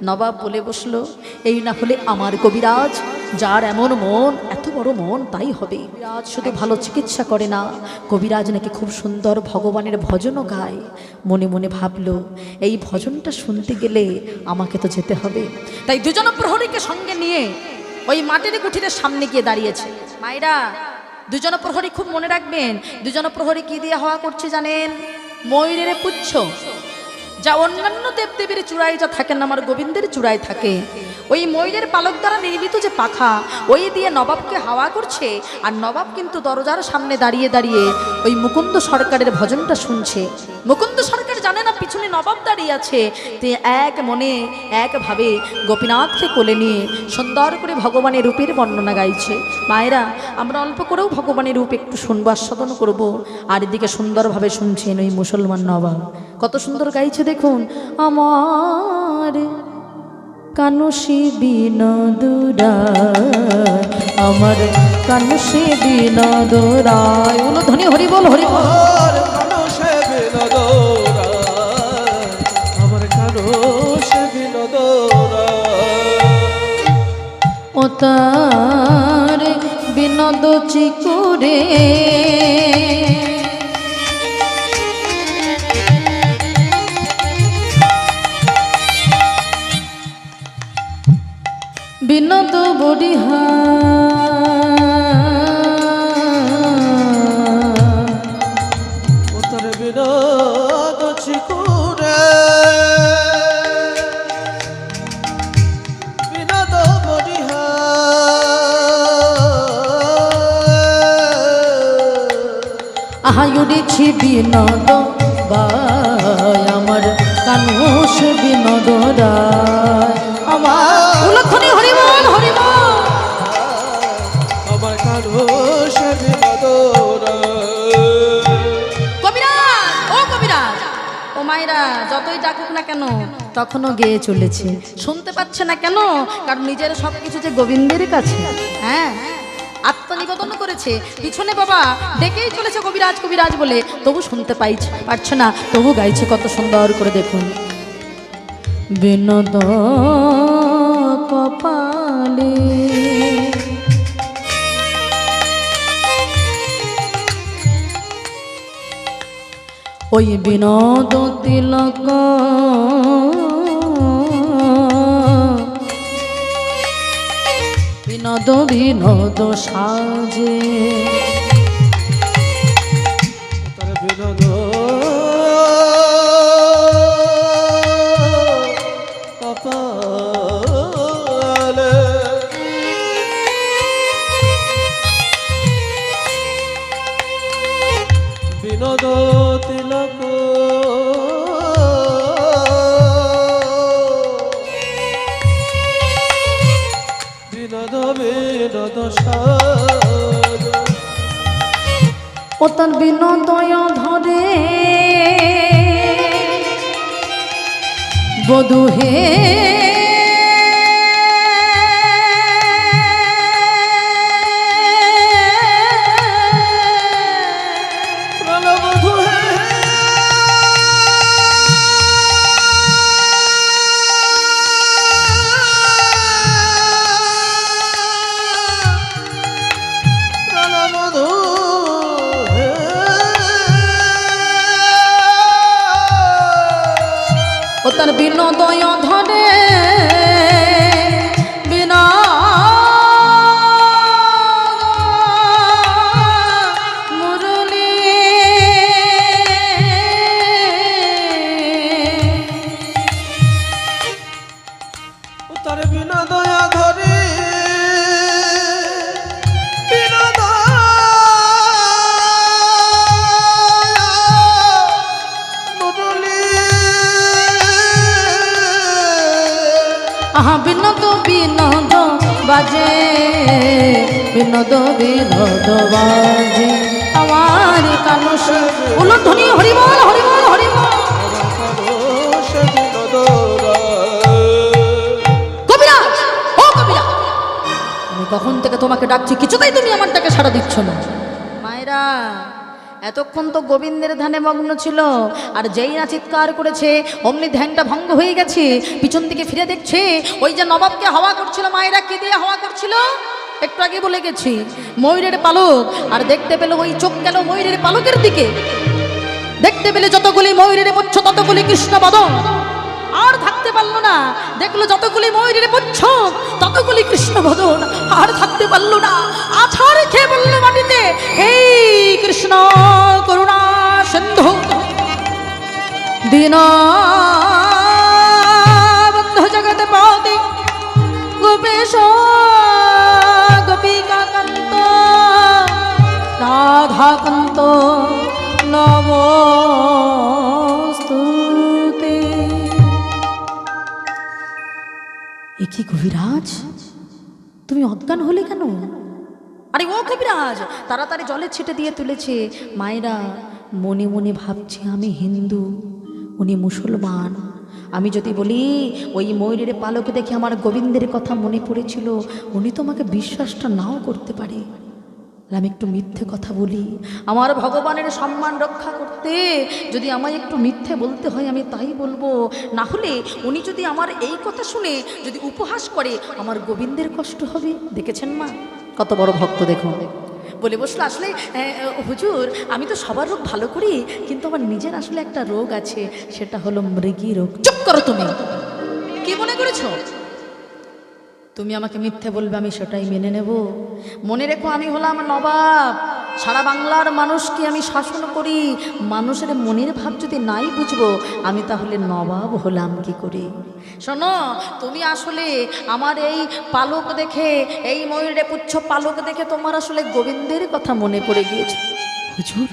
নবাব বলে বসলো, এই না হলে আমার কবিরাজ, যার এমন মন, এত বড় মন, তাই হবে। কবিরাজ শুধু ভালো চিকিৎসা করে না, কবিরাজ নাকি খুব সুন্দর ভগবানের ভজনও গায়। মনে মনে ভাবলো, এই ভজনটা শুনতে গেলে আমাকে তো যেতে হবে। তাই দুজন প্রহরীকে সঙ্গে নিয়ে ওই মাটির কুঠিরের সামনে গিয়ে দাঁড়িয়েছে। মায়েরা, দুজন প্রহরী খুব মনে রাখবেন, দুজন প্রহরী কি দিয়ে হওয়া করছে জানেন? ময়ূরের পুচ্ছ, যা অন্যান্য দেবদেবীর চূড়ায় যা থাকে না, আমার গোবিন্দের চূড়ায় থাকে। ওই ময়ূরের পালক দ্বারা নির্মিত যে পাখা, ওই দিয়ে নবাবকে হাওয়া করছে। আর নবাব কিন্তু দরজার সামনে দাঁড়িয়ে দাঁড়িয়ে ওই মুকুন্দ সরকারের ভজনটা শুনছে। মুকুন্দ সরকার জানে না পিছনে নবাব দাঁড়িয়ে আছে। তে এক মনে একভাবে গোপীনাথকে কোলে নিয়ে সুন্দর করে ভগবানের রূপের বর্ণনা গাইছে। মায়েরা, আমরা অল্প করেও ভগবানের রূপ একটু শুনবো, আস্বাদন করবো। আর এদিকে সুন্দরভাবে শুনছেন ওই মুসলমান নবাব, কত সুন্দর গাইছে দেখুন। আমার কানুষি বিনোদুরায়, আমার কানুষি বিনোদুরায়, বলো ধনী হরি বল, হরি বল। আমার কানুষে বিনোদরায়, আমার কানুষে বিনোদরায়। ও তার বিনোদ চিকুরে, বিনোদ বড়িহা, ও তার বিনোদ চিকুরে, বিনোদ বড়িহা। আহায়ুরেছি বিনোদ বাই, আমার কানুষ বিনোদ রায়, আমার উলধ্বনি হরি বল, হরি বল। আমার কানুষে বিনোদরায়। কবিরাজ, ও কবিরাজ, ও মায়েরা, যতই ডাকুক না কেন তখনও গেয়ে চলেছে। শুনতে পাচ্ছে না কেন? কারণ নিজের সবকিছু যে গোবিন্দের কাছে। হ্যাঁ, আত্মনিবেদন করেছে। পিছনে বাবা ডেকেই চলেছে কবিরাজ কবিরাজ বলে, তবু শুনতে পারছে না, তবু গাইছে কত সুন্দর করে। দেখুন, বিনোদ কপালে ওই বিনোদ তিলক, বিনোদ বিনোদ সাজে, তার বিনোদ কপালে, বিনোদ তিলক, বিনোদ বিনোদ সাজ। ও তার বিনোদয় ধরে বধূ হে, তার বিনোদয় ধরে বিনা মুরলি তার বিনা দয়া ধরে বিনা দয়া মুরলি আহা বিনোদ বিনোদ বাজে বিনোদ বিনোদ বাজে আমার কানুষ উলধ্বনি হরিবল হরিবল হরিবল। সে বিনোদরা কবিরাজ ও কবিরাজ, আমি কখন থেকে তোমাকে ডাকছি, কিছুতেই তুমি আমার ডাকে সাড়া দিচ্ছ না। মায়েরা এতক্ষণ তো গোবিন্দের ধ্যানে মগ্ন ছিল, আর যেই না চিৎকার করেছে অমনি ধ্যানটা ভঙ্গ হয়ে গেছে। পিছন দিকে ফিরে দেখছে ওই যে নবাবকে হাওয়া করছিল। মায়েরা কি দিয়ে হাওয়া করছিল একটু আগে বলে গেছি, ময়ূরের পালক। আর দেখতে পেল ওই চোখ গেল ময়ূরের পালকের দিকে, দেখতে পেলে যতগুলি ময়ূরের পুচ্ছ ততগুলি কৃষ্ণ বদন। আর থাকতে পারলো না, দেখলো যতগুলি ময়ূরের পুচ্ছ ততগুলি কৃষ্ণ বদন। আর থাকতে পারলো না, আছাড় খেয়ে বলল মাটিতে, এই কৃষ্ণ করুণা সিন্ধু দীন বন্ধু জগৎ পাতি গোপেশ গোপিকা কান্ত রাধা কান্ত নমস্তুতে। এ কি কবিরাজ, তুমি অজ্ঞান হলে কেন? আরে ও কবিরাজ, তাড়াতাড়ি জলে ছিটে দিয়ে তুলেছে। মায়েরা মনে মনে ভাবছে আমি হিন্দু, উনি মুসলমান। আমি যদি বলি ওই ময়ূরের পালক দেখে আমার গোবিন্দের কথা মনে পড়েছিল, উনি তো আমাকে বিশ্বাসটা নাও করতে পারে। আমি একটু মিথ্যে কথা বলি, আমার ভগবানের সম্মান রক্ষা করতে যদি আমায় একটু মিথ্যে বলতে হয় আমি তাই বলবো। না হলে উনি যদি আমার এই কথা শুনে যদি উপহাস করে, আমার গোবিন্দের কষ্ট হবে। দেখেছেন মা কত বড় ভক্ত, দেখুন বলে বসলো, আসলে হুজুর আমি তো সবার রোগ ভালো করি, কিন্তু আমার নিজের আসলে একটা রোগ আছে, সেটা হলো মৃগী রোগ। চুপ করো, তুমি কি মনে করেছো? তুমি আমাকে মিথ্যে বলবে, আমি সেটাই মেনে নেব। মনে রেখো আমি হলাম নবাব, সারা বাংলার মানুষকে আমি শাসন করি। মানুষের মনের ভাব যদি নাই বুঝবো, আমি তাহলে নবাব হলাম কি করে? শোনো, তুমি আসলে আমার এই পালক দেখে, এই ময়ূরে পুচ্ছ পালক দেখে তোমার আসলে গোবিন্দের কথা মনে পড়ে গিয়েছে। হুজুর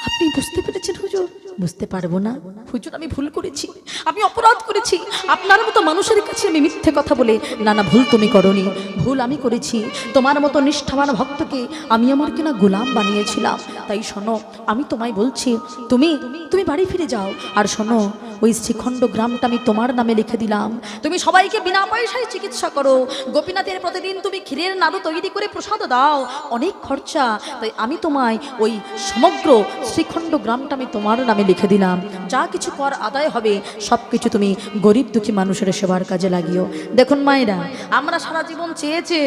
আপনি বুঝতে পেরেছেন? হুজুর বুঝতে পারবো না হুজুর, আমি ভুল করেছি, আমি অপরাধ করেছি। আপনার মতো মানুষের কাছে আমি মিথ্যে কথা বলে, না না ভুল তুমি করনি, ভুল আমি করেছি। তোমার মতো নিষ্ঠাবান ভক্তকে আমি আমার কিনা গোলাম বানিয়েছিলাম। তাই শোনো, আমি তোমায় বলছি, তুমি তুমি বাড়ি ফিরে যাও। আর শোনো, ওই শ্রীখণ্ড গ্রামটা আমি তোমার নামে লিখে দিলাম। তুমি সবাইকে বিনা পয়সায় চিকিৎসা করো। গোপীনাথের প্রতিদিন তুমি ক্ষীরের নাড়ু তৈরি করে প্রসাদ দাও, অনেক খরচা। তাই আমি তোমায় ওই সমগ্র শ্রীখণ্ড গ্রামটা আমি তোমার নামে লিখে দিলাম। যা কিছু কর আদায় হবে সব কিছু তুমি গরিব দুঃখী মানুষের সেবার কাজে লাগিও। দেখুন মায়েরা, আমরা সারা জীবন চেয়েছে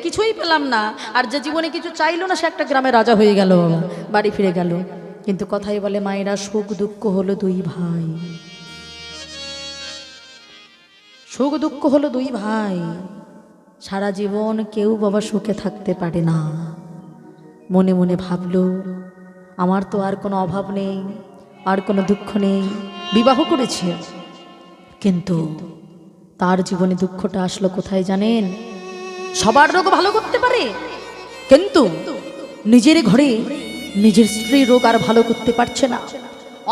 কিছুই পেলাম না, আর যে জীবনে কিছু চাইলো না সে একটা গ্রামে রাজা হয়ে গেল, বাড়ি ফিরে গেল। কিন্তু কথাই বলে মায়েরা, সুখ দুঃখ হলো দুই ভাই, সুখ দুঃখ হলো দুই ভাই। সারা জীবন কেউ বাবা সুখে থাকতে পারে না। মনে মনে ভাবলো, আমার তো আর কোনো অভাব নেই, আর কোনো দুঃখ নেই, বিবাহ করেছে। কিন্তু তার জীবনে দুঃখটা আসলো কোথায় জানেন? সবার রোগ ভালো করতে পারে, কিন্তু নিজের ঘরে নিজের স্ত্রীর রোগ আর ভালো করতে পারছে না।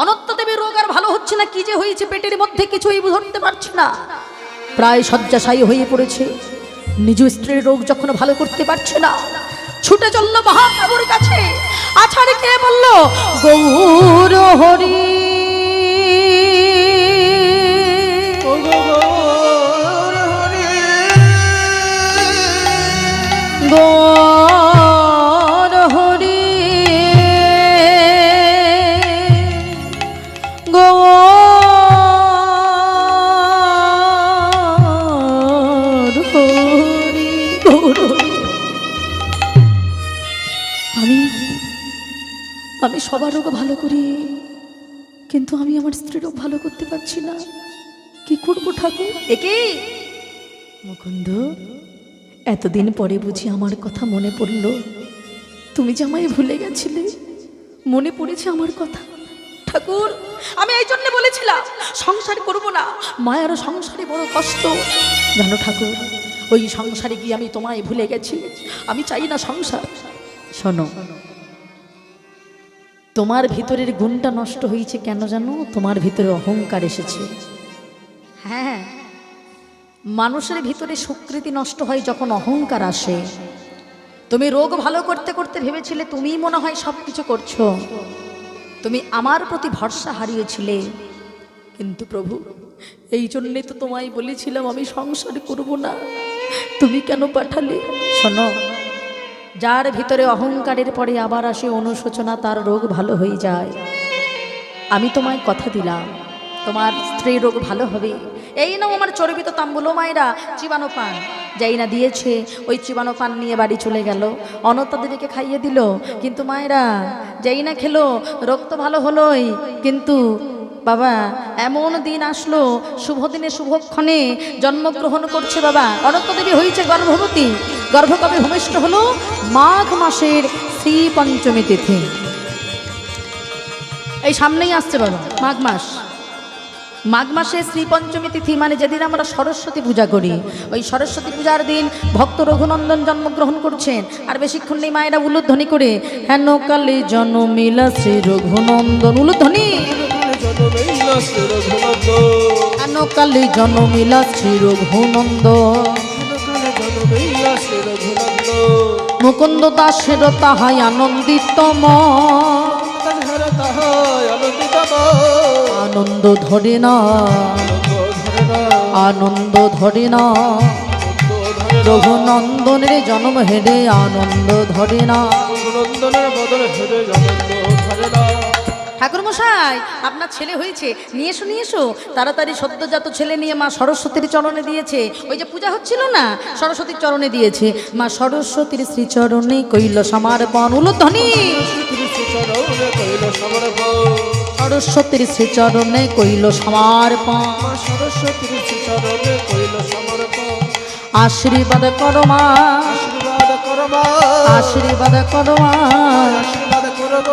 অনন্ত দেবীর রোগ আর ভালো হচ্ছে না, কি যে হয়েছে পেটের মধ্যে কিছুই ধরতে পারছে না। প্রায় শয্যাশায়ী হয়ে পড়েছে। নিজ স্ত্রীর রোগ যখন ভালো করতে পারছে না, ছুটে চলল মহাপ্রভুর কাছে। আছাড় খেয়ে বলল, গৌর হরি গৌর হরি গৌর হরি গৌর হরি। আমি সবার রোগ ভালো করি, কিন্তু আমি আমার স্ত্রীর রোগ ভালো করতে পারছি না। কি করবো ঠাকুর? একে মুকুন্দ, এতদিন পরে বুঝি আমার কথা মনে পড়ল? তুমি যে আমায় ভুলে গেছিলে, মনে পড়েছে আমার কথা। ঠাকুর, আমি এই জন্য বলেছিলাম সংসার করব না, মায়ের সংসারে বড় কষ্ট জানো ঠাকুর। ওই সংসারে গিয়ে আমি তোমায় ভুলে গেছি, আমি চাই না সংসার। শোনো, তোমার ভিতরের গুণটা নষ্ট হয়েছে কেন জানো? তোমার ভিতরে অহংকার এসেছে। হ্যাঁ, মানুষের ভিতরে সুকৃতি নষ্ট হয় যখন অহংকার আসে। তুমি রোগ ভালো করতে করতে ভেবেছিলে তুমিই মনে হয় সব কিছু করছো, তুমি আমার প্রতি ভরসা হারিয়েছিলে। কিন্তু প্রভু, এই জন্যে তো তোমায় বলেছিলাম আমি সংসার করব না, তুমি কেন পাঠালে? শোনো, যার ভিতরে অহংকারের পরে আবার আসে অনুশোচনা, তার রোগ ভালো হয়ে যায়। আমি তোমায় কথা দিলাম তোমার স্ত্রীর রোগ ভালো হবে। এই নাও আমার চর্বিত তাম্বুল। মায়েরা চিবানো পান যাই না দিয়েছে, ওই চিবানো পান নিয়ে বাড়ি চলে গেল, অনতা দেবীকে খাইয়ে দিল। কিন্তু মায়েরা যাই না খেলো, রোগ তো ভালো হলোই, কিন্তু বাবা এমন দিন আসলো, শুভ দিনে শুভক্ষণে জন্মগ্রহণ করছে বাবা। অনন্ত দেবী হয়েছে গর্ভবতী। গর্ভ কবে ভূমিষ্ঠ হলো? মাঘ মাসের শ্রী পঞ্চমী তিথি। এই সামনেই আসছে বাবা মাঘ মাস। মাঘ মাসে শ্রী পঞ্চমী তিথি মানে যেদিন আমরা সরস্বতী পূজা করি, ওই সরস্বতী পূজার দিন ভক্ত রঘুনন্দন জন্মগ্রহণ করছেন। আর বেশিক্ষণ নেই মায়েরা উলুধ্বনি করে, হেন কালে জন্মিলা শ্রী রঘুনন্দন। উলুধ্বনি। হেন কালে জন্মিলা শ্রী রঘুনন্দন, মুকুন্দ দাসের তাহাই আনন্দিত আনন্দ ধরে না, আনন্দ ধরে না, রঘুনন্দনের জন্ম হেরে আনন্দ ধরে না। ঠাকুর মশাই, আপনার ছেলে হয়েছে, নিয়ে এসো নিয়ে এসো। তাড়াতাড়ি সদ্যজাত ছেলে নিয়ে মা সরস্বতীর চরণে দিয়েছে। ওই যে পূজা হচ্ছিল না, সরস্বতীর চরণে দিয়েছে। মা সরস্বতীর শ্রীচরণে কইল সমর্পণ। উলুধ্বনি। সরস্বতীর শ্রীচরণে কইল সমর্পণ। আশীর্বাদ করো মা, আশীর্বাদ করো মা,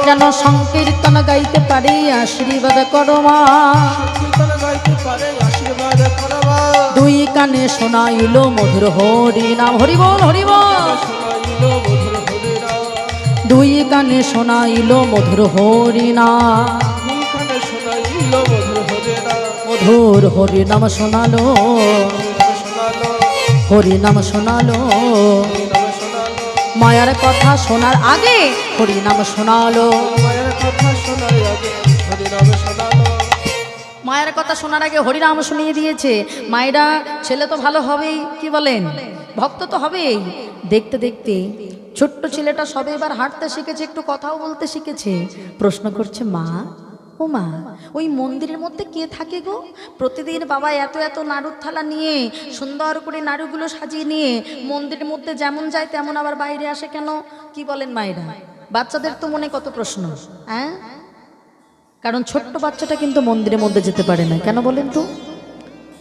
যেন সংকীর্তন গাইতে পারি। আশীর্বাদ করো মা, দুই কানে শোনাইল মধুর হরি নাম। হরি বল, হরি বল। দুই কানে শোনাইল মধুর হরি নাম, মধুর হরি নাম শোনালো, হরি নাম শোনালো। মায়ার কথা শোনার আগে হরি নাম শোনালো, মায়ের কথা শোনার আগে হরিনাম শুনিয়ে দিয়েছে। মায়েরা ছেলে তো ভালো হবেই, কি বলেন, ভক্ত তো হবেই। দেখতে দেখতে ছোট্ট ছেলেটা সবে এবার হাঁটতে শিখেছে, একটু কথাও বলতে শিখেছে। প্রশ্ন করছে, মা ও মা, ওই মন্দিরের মধ্যে কে থাকে গো? প্রতিদিন বাবা এত এত নাড়ুর থালা নিয়ে সুন্দর করে নাড়ুগুলো সাজিয়ে নিয়ে মন্দিরের মধ্যে যেমন যায় তেমন আবার বাইরে আসে কেন? কি বলেন মায়েরা? বাচ্চাদের তো মনে কত প্রশ্ন, হ্যাঁ? কারণ ছোট্ট বাচ্চাটা কিন্তু মন্দিরের মধ্যে যেতে পারে না, কেন বলেন তো?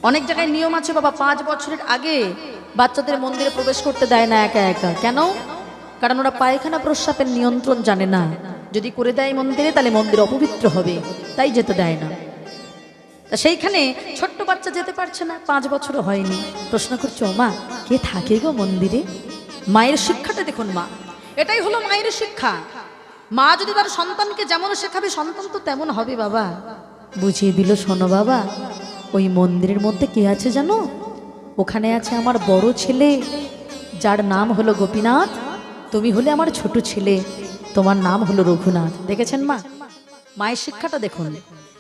অনেক জায়গায় নিয়ম আছে বাবা, 5 বছরের আগে বাচ্চাদের মন্দিরে প্রবেশ করতে দেয় না একা একা। কেন? কারণ ওরা পায়খানা প্রস্রাবের নিয়ন্ত্রণ জানে না। যদি করে দেয় মন্দিরে, তাহলে মন্দির অপবিত্র হবে, তাই যেতে দেয় না। তা সেইখানে ছোট্ট বাচ্চা যেতে পারছে না, 5 বছরও হয়নি। প্রশ্ন করছো, মা কে থাকে গো মন্দিরে? মায়ের শিক্ষাটা দেখুন মা, এটাই হলো মায়ের শিক্ষা। মা যদি তার সন্তানকে যেমন শেখাবে, সন্তান তো তেমন হবে বাবা। বুঝিয়ে দিল, শোনো বাবা, ওই মন্দিরের মধ্যে কে আছে জানো? ওখানে আছে আমার বড় ছেলে, যার নাম হলো গোপীনাথ। তুমি হলে আমার ছোট ছেলে, তোমার নাম হলো রঘুনাথ। দেখেছেন মা, মায়ের শিক্ষাটা দেখুন।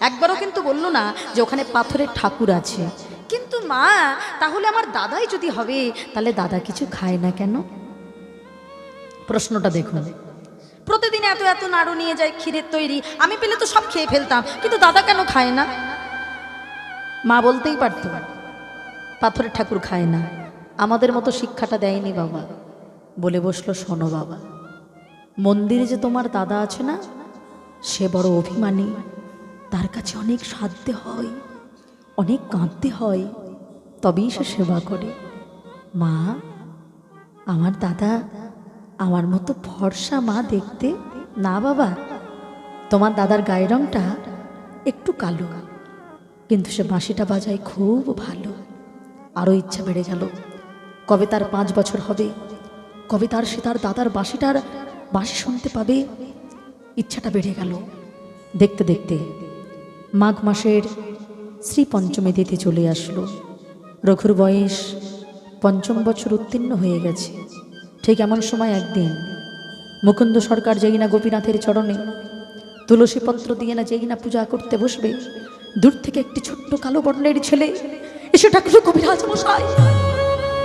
একবারও কিন্তু বললো না যে ওখানে পাথরের ঠাকুর আছে। কিন্তু মা, তাহলে আমার দাদাই যদি হবে, তাহলে দাদা কিছু খায় না কেন? প্রশ্নটা দেখুন। প্রতিদিন এত এত নাড়ু নিয়ে যায়, ক্ষীরের তৈরি, আমি পেলে তো সব খেয়ে ফেলতাম, কিন্তু দাদা কেন খায় না? মা বলতেই পারত, পাথরের ঠাকুর খায় না। আমাদের মতো শিক্ষাটা দেয়নি বাবা। বলে বসলো, শোনো বাবা, মন্দিরে যে তোমার দাদা আছে না, সে বড় অভিমানী, তার কাছে অনেক সাধ্য হয়, অনেক কাঁদতে হয়, তবেই সে সেবা করে। মা, আমার দাদা আমার মতো ফর্সা মা দেখতে? না বাবা, তোমার দাদার গায়ের রংটা একটু কালো, কিন্তু সে বাঁশিটা বাজায় খুব ভালো। আরও ইচ্ছা বেড়ে গেল, কবে তার 5 বছর হবে, কবে সে তার দাদার বাঁশি শুনতে পাবে। ইচ্ছাটা বেড়ে গেল। দেখতে দেখতে মাঘ মাসের শ্রী পঞ্চমী তিথি চলে আসলো। রঘুর বয়স 5ম বছর উত্তীর্ণ হয়ে গেছে। ঠিক এমন সময় একদিন মুকুন্দ সরকার যেই না গোপীনাথের চরণে তুলসী পত্র দিয়ে না যেই না পূজা করতে বসবে, দূর থেকে একটি ছোট্ট কালো বর্ণের ছেলে এসে ডাকলো, কবিরাজ মশাই,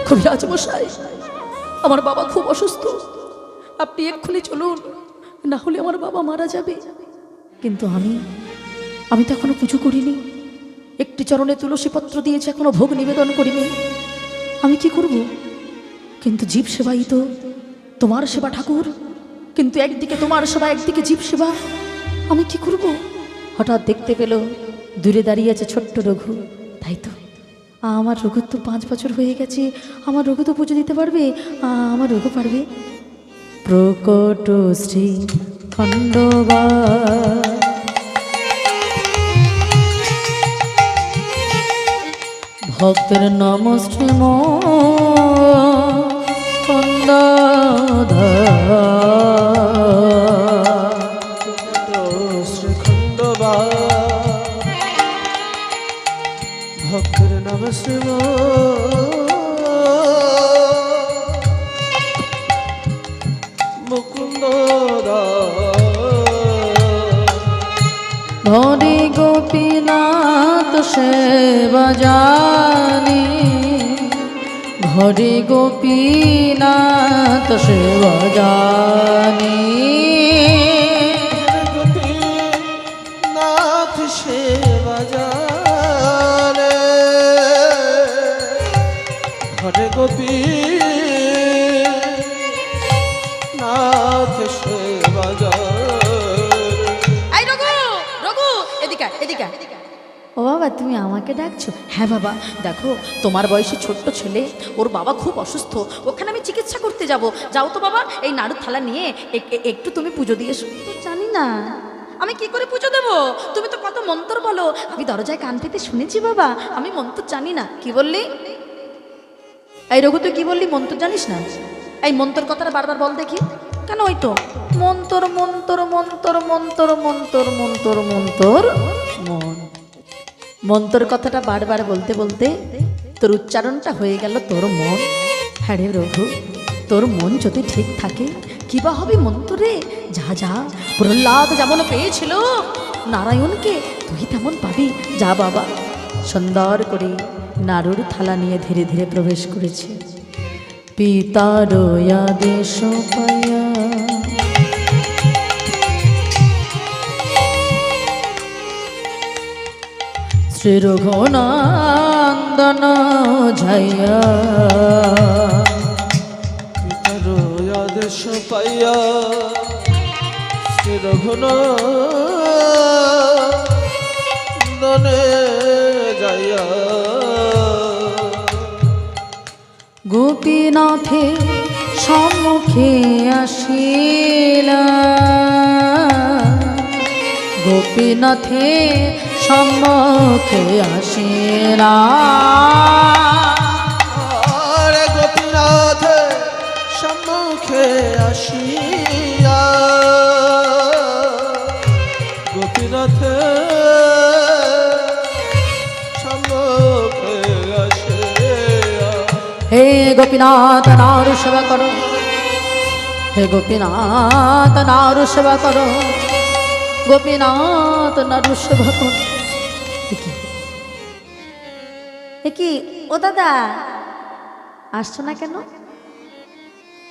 কবিরাজ মশাই, আমার বাবা খুব অসুস্থ, আপনি এক্ষুনি চলুন, না হলে আমার বাবা মারা যাবে। কিন্তু আমি তো এখনো পুজো করিনি, একটি চরণে তুলসী পত্র দিয়েছে, এখনো ভোগ নিবেদন করিনি, আমি কি করব? কিন্তু জীব সেবাই তো তোমার সেবা ঠাকুর, কিন্তু একদিকে তোমার সেবা, একদিকে জীব সেবা, আমি কি করব? হঠাৎ দেখতে পেল দূরে দাঁড়িয়ে আছে ছোট্ট রঘু। তাই তো, আমার রঘুর তো 5 বছর হয়ে গেছে, আমার রঘু তো পুজো দিতে পারবে, আমার রঘু পারবে। প্রকট শ্রী খণ্ডবা ভক্তের নমস্তে শ্রীখণ্ডবা ভক্তের নাম শিব মুকুন্দ ধরে গোপীনাথ সেবা জানি, ধরে গোপীনাথ সেবা জানি, গোপীনাথ সেবা জানে, হরে গোপীনাথ সেবা জানে। ও বাবা, তুমি আমাকে ডাকছো? হ্যাঁ বাবা, দেখো তোমার বয়সী ছোট্ট ছেলে, ওর বাবা খুব অসুস্থ, ওখানে আমি চিকিৎসা করতে যাব। যাও তো বাবা, এই নাড়ুর থালা নিয়ে একটু তুমি পুজো দিয়ে এসো। তো জানি না আমি কি করে পুজো দেবো, তুমি তো কত মন্ত্র বলো, আমি দরজায় কান পেতে শুনেছি বাবা, আমি মন্ত্র জানি না। কি বললি? এই রঘু, তুই কি বললি? মন্ত্র জানিস না? এই মন্ত্র কথাটা বারবার বল দেখি। কেন? ওই তো মন্তর মন্তর মন্তর মন্তর মন্তর মন্তর মন্তর মন, মন্তর কথাটা বারবার বলতে বলতে তোর উচ্চারণটা হয়ে গেল তোর মন। হ্যাঁ রে রঘু, তোর মন যদি ঠিক থাকে কি বা হবে মন্তরে? যা যা, প্রহ্লাদ যেমন পেয়েছিল নারায়ণকে, তুই তেমন পাবি। যা বাবা। সুন্দর করে নাড়ুর থালা নিয়ে ধীরে ধীরে প্রবেশ করেছে। পিতার আদেশ পায়া শ্রী রঘুনন্দন ঝাইয়া, পিতার আদেশ পাইয়া শ্রী রঘুনন্দনে যাইয়া, গোপীনাথে সম্মুখে আসিলা, গোপীনাথে সম্মুখে আসিলা, আরে গোপীনাথ সম্মুখে আসিয়া, গোপীনাথ সম্মুখে আসিয়া। হে গোপীনাথ, নারু সেবা করো, হে গোপীনাথ নারু সেবা করো, গোপীনাথ নারু সেবা করো। কি ও দাদা, আসছো না কেন?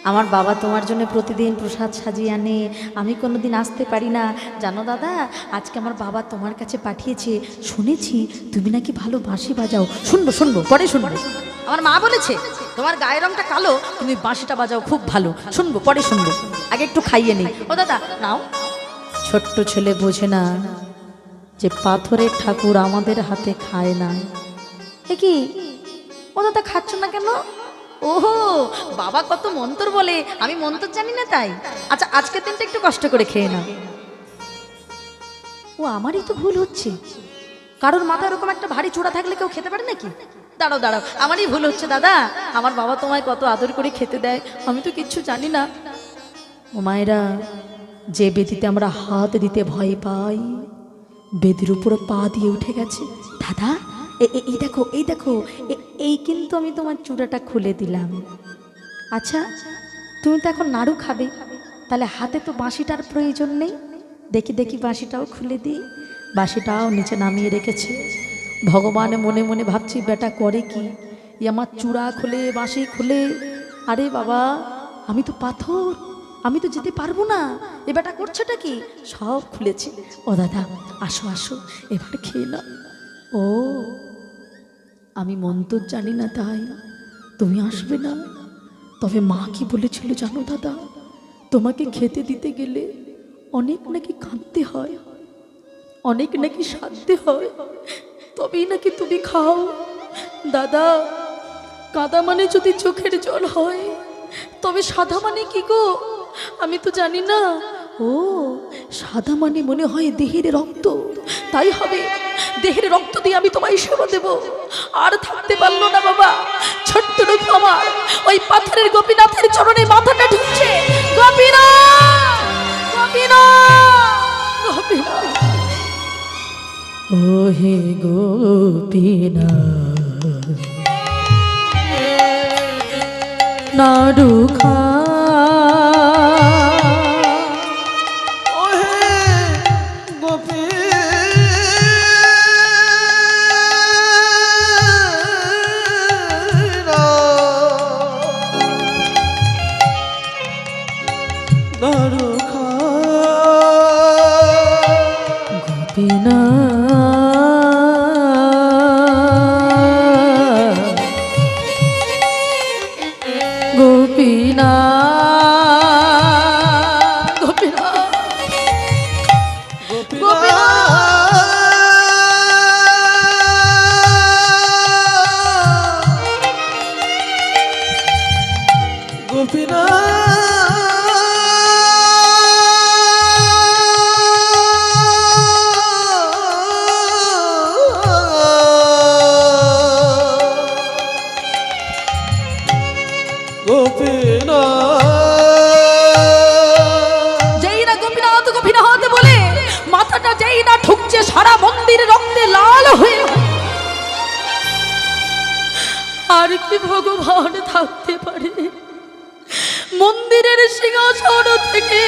আমার বাবা তোমার জন্য প্রতিদিন প্রসাদ সাজিয়ে আনে, আমি কোনোদিন আসতে পারি না জানো দাদা। আজকে আমার বাবা তোমার কাছে পাঠিয়েছে, শুনেছি তুমি নাকি ভালো বাঁশি বাজাও। শুনবো শুনবো, পরে শুনবো। আমার মা বলেছে তোমার গায়ের রংটা কালো, তুমি বাঁশিটা বাজাও খুব ভালো, শুনবো পরে শুনবো, আগে একটু খাইয়ে নি। ও দাদা নাও। ছোট্ট ছেলে বোঝে না যে পাথরের ঠাকুর আমাদের হাতে খায় না। এ কি ও দাদা, খাচ্ছ না কেন? ওহো, বাবা কত মন্তর বলে, আমি মন্তর জানি না তাই। আচ্ছা, আজকের দিনটা একটু কষ্ট করে খেয়ে নাও। ও আমারই তো ভুল হচ্ছে, কারোর মাথায় এরকম একটা ভারী চূড়া থাকলে কেউ খেতে পারে নাকি? দাঁড়াও দাঁড়াও, আমারই ভুল হচ্ছে দাদা। আমার বাবা তোমায় কত আদর করে খেতে দেয়, আমি তো কিচ্ছু জানি না। ও মায়েরা, যে বেদিতে আমরা হাত দিতে ভয় পাই, বেদির উপরে পা দিয়ে উঠে গেছে। দাদা, এই দেখো, এই দেখো, এই কিন্তু আমি তোমার চূড়াটা খুলে দিলাম। আচ্ছা, তুমি তো এখন নাড়ু খাবে, তাহলে হাতে তো বাঁশিটার প্রয়োজন নেই। দেখি দেখি বাঁশিটাও খুলে দিই। বাঁশিটাও নিচে নামিয়ে রেখেছে। ভগবান মনে মনে ভাবছি, বেটা করে কি, ই আমার চূড়া খুলে বাঁশি খুলে। আরে বাবা, আমি তো পাথর, আমি তো যেতে পারবো না, এ বেটা করছেটা কি? সব খুলেছে। ও দাদা, আসো আসো, এবার খেয়ে নাও। ও, আমি মন্তর জানি না তাই তুমি আসবে না। তবে মা কি বলেছিল জানো দাদা, তোমাকে খেতে দিতে গেলে অনেক নাকি কাঁদতে হয়, অনেক নাকি সাধতে হয়, তবেই নাকি তুমি খাও। দাদা, কাদা মানে যদি চোখের জল হয়, তবে সাদা মানে কি গো? আমি তো জানি না। ও, সাদা মানে মনে হয় দেহের রক্ত, তাই হবে। দেহের রক্ত দিয়ে আমি তোমায় সেবা দেব। আর থাকতে পারলো না বাবা, ছোট্ট রূপ আমার ওই পাথরের গোপীনাথের চরণে মাথাটা ঢুকছে। গোপীনাথ, গোপীনাথ, গোপীনাথ, ও হে গোপীনাথ, নাড়ু খা। সারা মন্দির রক্তে লাল হয়ে। আর কি ভগবান থাকতে পারে? মন্দিরের সিংহাসন থেকে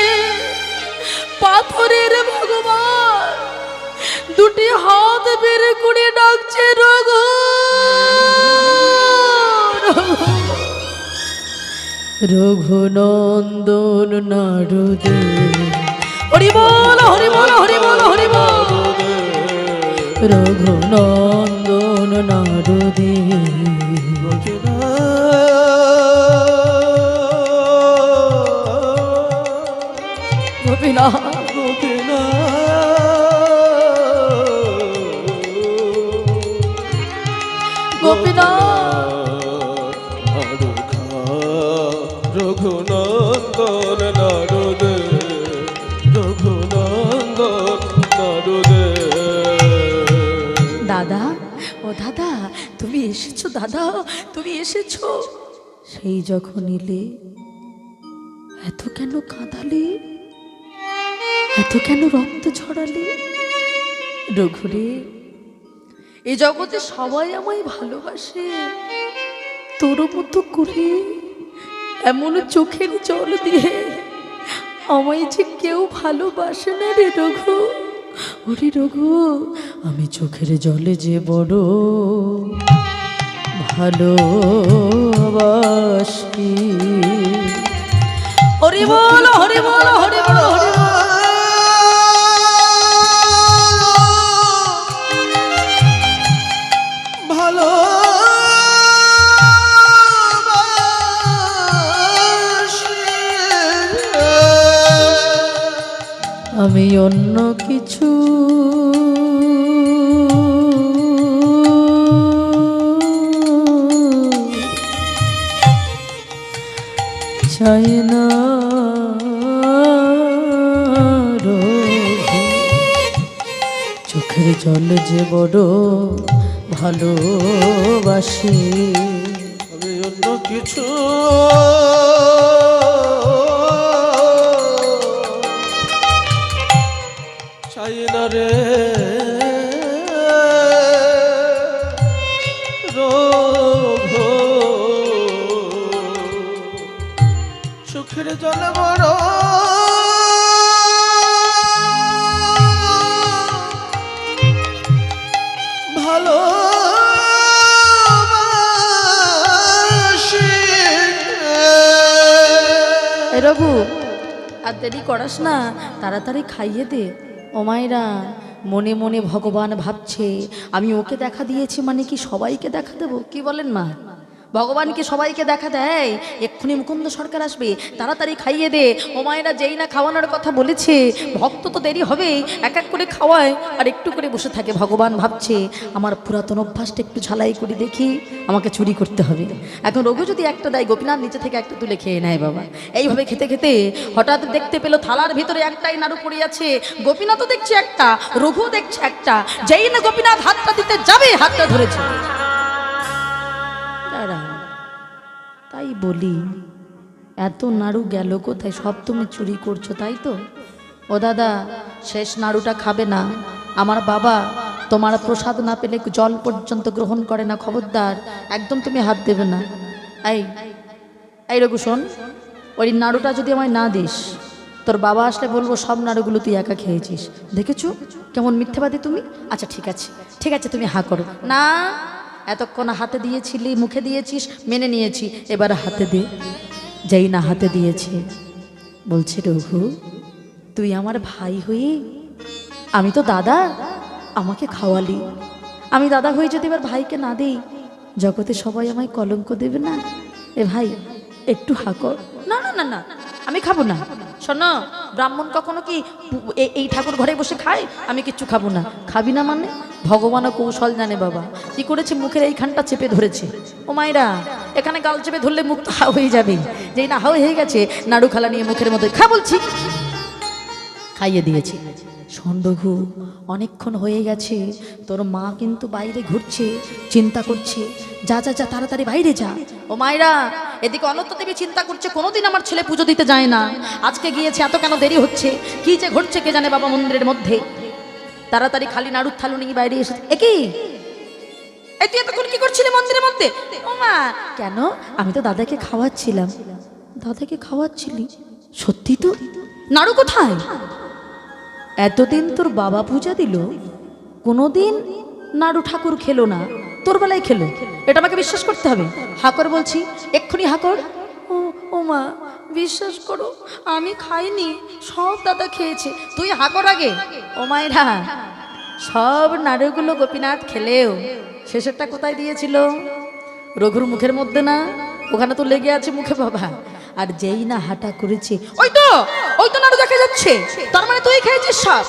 পাথরের ভগবান দুটি হাত বের করে ডাকছে, রঘু, রঘুনন্দন নারদে। হরি বল, হরি বল, হরি বল, হরি বল। রঘুনন্দন নারদে, গোপীনাথ, গোপীনাথ, গোপীনাথ, রঘুনন্দন নারদে, রঘুনন্দন নারদে। দাদা, ও দাদা, তুমি এসেছো দাদা, তুমি এসেছো। সেই যখন এলে, এত কেন কাঁদালে, এত কেন রক্ত ঝরালে? রঘুরে, এই জগতে সবাই আমায় ভালোবাসে, তোর মতো করে এমন চোখের জল দিয়ে আমায় যে কেউ ভালোবাসে না রে রঘু। ওরে রঘু, আমি চোখের জলে যে বড় ভালোবাসি। হরি বল, হরি বল, হরি বল, হরি বল। ভালো আমি অন্য কিছু চাই না রঘু, চোখের জল যে বড় ভালোবাসি, আমি অন্য কিছু চাই না রে রঘু, চোখের জল বড় ভালো এ রঘু, আর দেরি করাস না, তাড়াতাড়ি খাইয়ে দে। ও মায়েরা, মনে মনে ভগবান ভাবছে আমি ওকে দেখা দিয়েছি মানে কি সবাইকে দেখা দেবো? কি বলেন মা? ভগবানকে সবাইকে দেখা দেয়? এক্ষুনি মুকুন্দ সরকার আসবে, তাড়াতাড়ি খাইয়ে দে। ও মায়েরা, যেই না খাওয়ানোর কথা বলেছে, ভক্ত তো দেরি হবেই, এক এক করে খাওয়ায় আর একটু করে বসে থাকে। ভগবান ভাবছে আমার পুরাতন অভ্যাসটা একটু ঝালাই করে দেখি, আমাকে চুরি করতে হবে। এখন রঘু যদি একটা দেয়, গোপীনাথ নিচে থেকে একটা তুলে খেয়ে নেয় বাবা। এইভাবে খেতে খেতে হঠাৎ দেখতে পেল থালার ভিতরে একটাই নাড়ু পড়ে আছে। গোপীনাথও দেখছে একটা, রঘু দেখছে একটা। যেই না গোপীনাথ হাতটা দিতে যাবে, হাতটা ধরেছে। তাই বলি, এত নাড়ু গেল কোথায়? সব তুমি চুরি করছো, তাই তো? ও দাদা, শেষ নাড়ুটা খাবে না। আমার বাবা তোমার প্রসাদ না পেলে জল পর্যন্ত গ্রহণ করে না, খবরদার, একদম তুমি হাত দেবে না। এই এই রঘু শোন, ওই নাড়ুটা যদি আমায় না দিস, তোর বাবা আসলে বলবো সব নাড়ুগুলো তুই একা খেয়েছিস। দেখেছো কেমন মিথ্যেবাদী তুমি? আচ্ছা ঠিক আছে, ঠিক আছে, তুমি হা করো না। এতক্ষণ হাতে দিয়েছিলি, মুখে দিয়েছিস, মেনে নিয়েছি, এবার হাতে দে। যেই না হাতে দিয়েছে, বলছে রঘু, তুই আমার ভাই হয়ে, আমি তো দাদা, আমাকে খাওয়ালি। আমি দাদা হয়ে যদি এবার ভাইকে না দিই, জগতে সবাই আমায় কলঙ্ক দেবে না? এ ভাই, একটু হা কর। না না না না, আমি খাবো না। শোনো, ব্রাহ্মণ কখনো কি এই ঠাকুর ঘরে বসে খায়? আমি কিচ্ছু খাবো না। খাবি না মানে? ভগবানও কৌশল জানে বাবা। কি করেছে, মুখের এইখানটা চেপে ধরেছে। ও মায়েরা, এখানে গাল চেপে ধরলে মুখ তো হা হয়ে যাবে। যেই না হা হয়ে গেছে, নাড়ু খালা নিয়ে মুখের মধ্যে খা বলছি, খাইয়ে দিয়েছি। শোন রঘু, অনেকক্ষণ হয়ে গেছে, তোর মা কিন্তু বাইরে ঘুরছে, চিন্তা করছে। যা যা যা, তাড়াতাড়ি বাইরে যা। ও মায়েরা, এদিকে অনন্ত দেবী চিন্তা করছে, কোনোদিন আমার ছেলে পুজো দিতে যায় না, আজকে গিয়েছে, এত কেন দেরি হচ্ছে, কি যে ঘটছে কে জানে বাবা মন্দিরের মধ্যে। তাড়াতাড়ি খালি নাড়ুর থালু নিয়ে বাইরে এসে, একই এই তুই এতক্ষণ কি করছিলি মন্দিরের মধ্যে? ও মা, কেন? আমি তো দাদাকে খাওয়াচ্ছিলাম। দাদাকে খাওয়াচ্ছিলি? সত্যি তো? নাড়ু কোথায়? এতদিন তোর বাবা পূজা দিল, কোনোদিন নাড়ু ঠাকুর খেলো না, তোর বেলায় খেলো, এটা আমাকে বিশ্বাস করতে হবে। হাকর বলছি, এক্ষুনি হাকর। ও ও মা, বিশ্বাস করো, আমি খাইনি, সব দাদা খেয়েছে। তুই হাকর আগে। ও মায়েরা, সব নাড়ুগুলো গোপীনাথ খেলেও শেষেরটা কোথায় দিয়েছিল? রঘুর মুখের মধ্যে না? ওখানে তো লেগে আছে মুখে বাবা। আর যেই না হাঁটা করেছে, ওই তো নাড়ু দেখা যাচ্ছে, তার মানে তুই খেয়েছিস সব।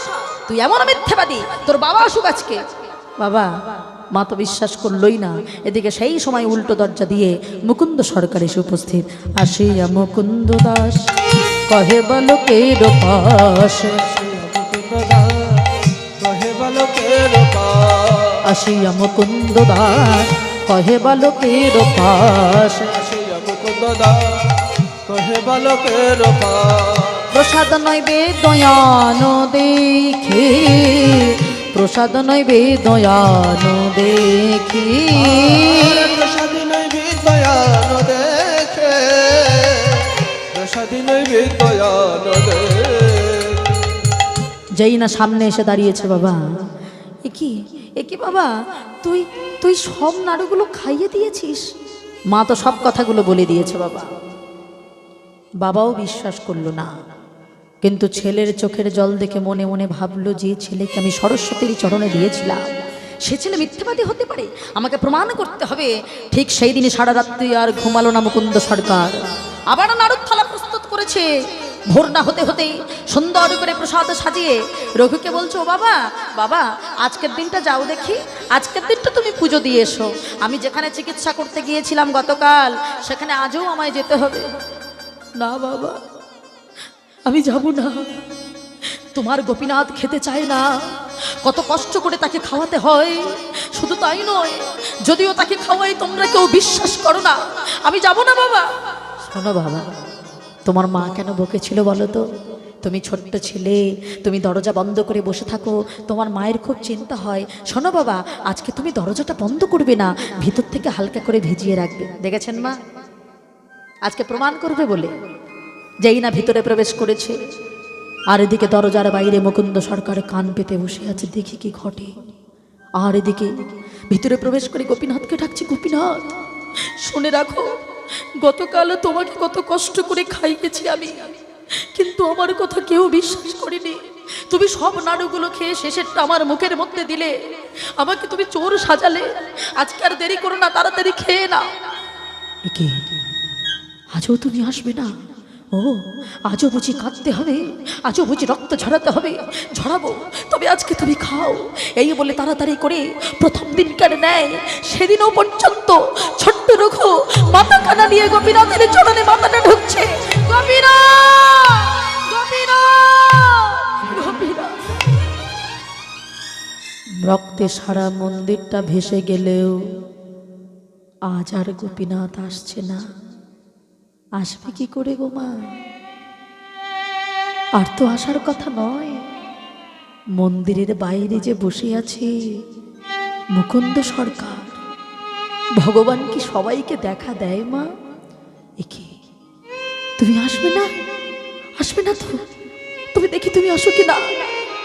তুই এমন মিথ্যেবাদী, তোর বাবা আসুক আজকে। বাবা, মা তো বিশ্বাস করলই না। এদিকে সেই সময় উল্টো দরজা দিয়ে মুকুন্দ সরকার এসে উপস্থিত। আসিয়া মুকুন্দ দাস কহে বালকের পাশ, আসিয়া মুকুন্দ দাস কহে বালকের পাশ, প্রসাদ নইবে দয়ান দেখে, প্রসাদ নইবে দয়ান দেখে, প্রসাদ নইবে দয়ান দেখে, প্রসাদ নইবে দয়ান দেখে। যেই না সামনে এসে দাঁড়িয়েছে বাবা, একি বাবা, তুই তুই সব নাড়ুগুলো খাইয়ে দিয়েছিস? মা তো সব কথাগুলো বলে দিয়েছে বাবা। বাবাও বিশ্বাস করলো না, কিন্তু ছেলের চোখের জল দেখে মনে মনে ভাবলো, যে ছেলেকে আমি সরস্বতীর চরণে দিয়েছিলাম, সে ছেলে মিথ্যেবাদী হতে পারে, আমাকে প্রমাণ করতে হবে। ঠিক সেই দিনই সারা রাত্রি আর ঘুমালো না মুকুন্দ সরকার। আবার নাড়ুর থালা প্রস্তুত করেছে। ভোর না হতে হতেই সুন্দর করে প্রসাদ সাজিয়ে রঘুকে বলছো, বাবা বাবা, আজকের দিনটা যাও দেখি, আজকের দিনটা তুমি পুজো দিয়ে এসো। আমি যেখানে চিকিৎসা করতে গিয়েছিলাম গতকাল, সেখানে আজও আমায় যেতে হবে। না বাবা, আমি যাব না। তোমার গোপীনাথ খেতে চায় না, কত কষ্ট করে তাকে খাওয়াতে হয়। শুধু তাই নয়, যদিও তাকে খাওয়াই তোমরা কেউ বিশ্বাস করো না। আমি যাব না বাবা। শোনো বাবা, তোমার মা কেন বকেছিল বলো তো? তুমি ছোট্ট ছেলে, তুমি দরজা বন্ধ করে বসে থাকো, তোমার মায়ের খুব চিন্তা হয়। শোনো বাবা, আজকে তুমি দরজাটা বন্ধ করবে না, ভিতর থেকে হালকা করে ভিজিয়ে রাখবে। দেখেছেন মা, আজকে প্রমাণ করবে বলে যেই না ভিতরে প্রবেশ করেছে, আর এদিকে দরজার বাইরে মুকুন্দ সরকার কান পেতে বসে আছে, দেখি কি ঘটে। আর এদিকে ভিতরে প্রবেশ করে গোপীনাথকে ডাকছি, গোপীনাথ শুনে রাখো, গতকাল তোমাকে কত কষ্ট করে খাইয়েছি আমি, কিন্তু আমার কথা কেউ বিশ্বাস করেনি। তুমি সব নাড়ুগুলো খেয়ে শেষেরটা আমার মুখের মধ্যে দিলে, আমাকে তুমি চোর সাজালে। আজকে আর দেরি করো না, তাড়াতাড়ি খেয়ে নাও। একে আজও তুমি আসবে না? ও, আজও বুঝি কাঁদতে হবে, আজও বুঝি রক্ত ঝরাতে হবে? ঝরাবো, তবে আজকে তুমি খাও। এই বলে তাড়াতাড়ি করে প্রথম দিনকার ন্যায় সেদিনও পর্যন্ত ছোট্ট রঘু মাথা কানা নিয়ে গোপীনাথের চরণে মাথাটা ঢুকছে। গোপীনাথ, গোপীনাথ, গোপীনাথ। রক্তে সারা মন্দিরটা ভেসে গেলেও আজ আর গোপীনাথ আসছে না। আসবে কি করে গো মা? আর তো আসার কথা নয়। মন্দিরের বাইরে যে বসে আছে মুকুন্দ সরকার, ভগবান কি সবাইকে দেখা দেয় মা? একে তুমি আসবে না? আসবে না তো? তুমি দেখি তুমি আসো কি না।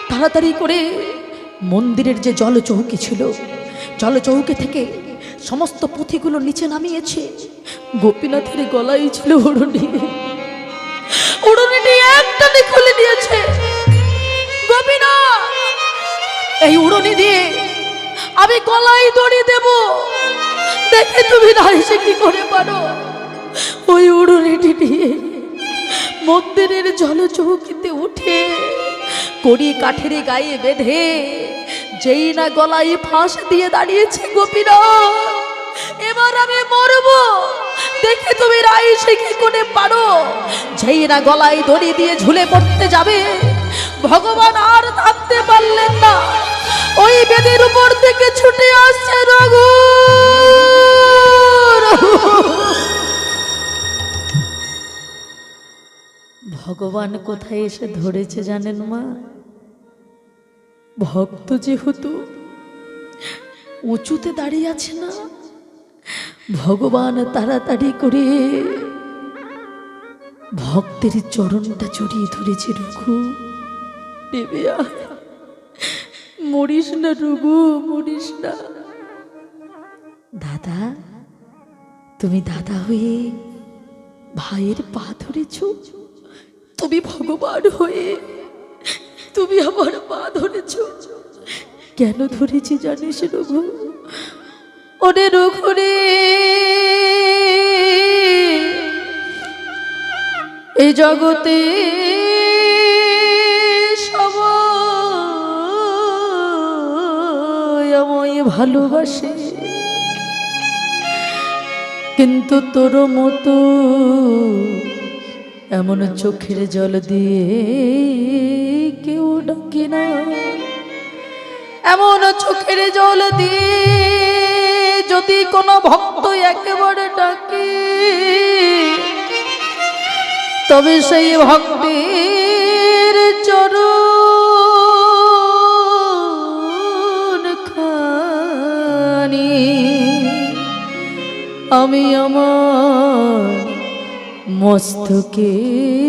তাড়াতাড়ি করে মন্দিরের যে জলচৌকি ছিল, জলচৌকি থেকে সমস্ত পুঁথিগুলো নিচে নামিয়েছে। গোপীনাথের গলায় ছিল ওড়নি, ওড়নিটি একটানে খুলে নিয়েছে। গোপীনাথ, এই ওড়নি দিয়ে আমি গলায় দড়ি দেব, দেখে তুমি না এসে কি করে পারো। ওই ওড়নিটি নিয়ে মন্দিরের জলচৌকিতে উঠে কড়ি কাঠের গায়ে বেঁধে যেই না গলায় ফাঁস দিয়ে দাঁড়িয়েছে গোপীনাথ, এবার আমি মরবো, দেখে তুমি রাইসে কি করে পারো। যেই না গলায় দড়ি দিয়ে ঝুলে পড়তে যাবে, ভগবান আর থাকতে পারলেন না, ওই বেদের উপর থেকে ছুটে আসছে রঘু। ভগবান কোথায় এসে ধরেছে জানেন মা? ভক্ত যেহেতু উঁচুতে দাঁড়িয়ে আছে না, ভগবান তাড়াতাড়ি করে ভক্তের চরণটা জড়িয়ে ধরেছে। রঘু নেবে আয়, মরিস না রঘু, মরিস না। দাদা, তুমি দাদা হয়ে ভাইয়ের পা ধরেছ, তুমি ভগবান হয়ে তুমি আমার পা ধরেছ। কেন ধরেছি জানিস রঘু? ওরে রঘু রে, এই জগতে সবাই আমায় ভালোবাসে, কিন্তু তোর মতো এমন চোখের জল দিয়ে কেউ ডাকে না। এমন চোখের জল দিয়ে যদি কোনো ভক্ত একেবারে ডাকে, তবে সেই ভক্তের চরণ খানি আমি আমার মস্তকের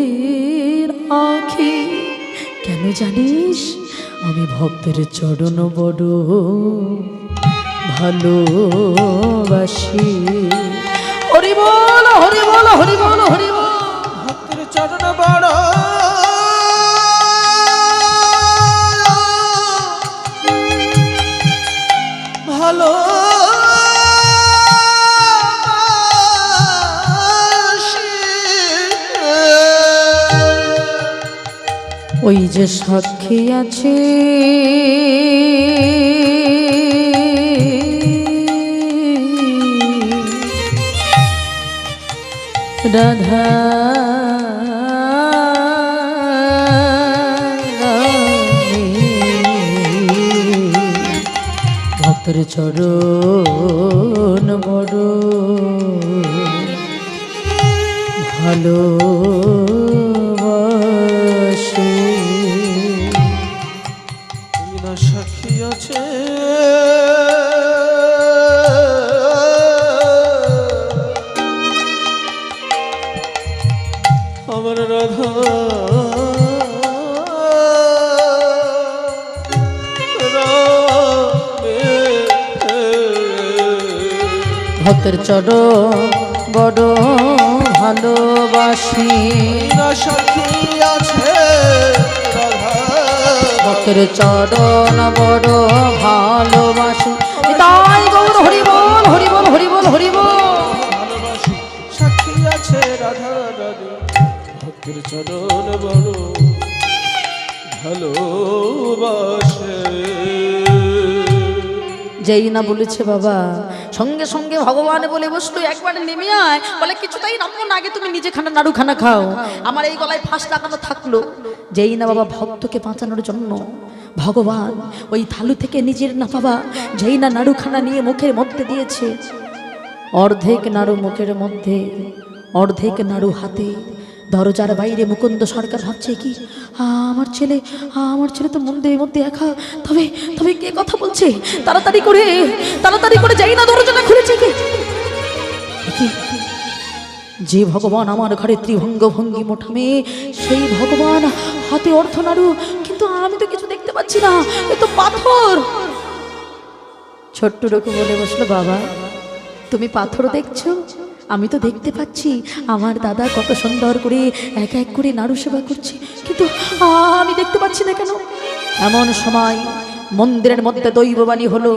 আঁখি। কেন জানিস? আমি ভক্তের চরণ বড় ভালোবাসি। হরি বল, হরি বল, হরি বল, হরি বল। ভক্তের চরণ বড় ভালো ওই যে সাক্ষী আছে রাধা ভক্তের চরণ বড় ভালোবাসে। না সাক্ষী আছে আমার রাধা ভক্তের চরণ বড় ভালোবাসি। না সাক্ষী আছে রাধা ভক্তের চরণ বড় ভালোবাসি। তাই গৌর হরি বল হরি বল হরি বল হরি বল। ভালোবাসি সাক্ষী আছে রাধা রাধা ভক্তের চরণ বড় ভালোবাসে। যেই না বলেছে বাবা সঙ্গে সঙ্গে ভগবান বলে বসলো একবার নেমে আয়। বলে কিছুতেই নামবো না, আগে তুমি নিজে খানা নাড়ু খানা খাও। আমার এই গলায় ফাঁস লাগানো থাকলো। যেই না বাবা ভক্তকে বাঁচানোর জন্য ভগবান ওই থালু থেকে নিজের না বাবা যেই না নাড়ু খানা নিয়ে মুখের মধ্যে দিয়েছে, অর্ধেক নাড়ু মুখের মধ্যে অর্ধেক নাড়ু হাতে। দরজার বাইরে মুকুন্দ সরকার ভাবছে কি আমার ছেলে তো মন্দিরের মধ্যে একা, তবে তবে কে কথা বলছে? তাড়াতাড়ি করে যাই না দরজাটা খুলেছে কি? যে ভগবান আমার ঘরে ত্রিভঙ্গ ভঙ্গি মোঠামে সেই ভগবান হাতে অর্ধ নাড়ু, কিন্তু আমি তো কিছু দেখতে পাচ্ছি না, এ তো পাথর। ছোট্ট রকু বলে বসলো বাবা তুমি পাথর দেখছো? আমি তো দেখতে পাচ্ছি আমার দাদা কত সুন্দর করে এক এক করে নাড়ু সেবা করছে, কিন্তু আমি দেখতে পাচ্ছি না কেন? এমন সময় মন্দিরের মধ্যে দৈববাণী হলো,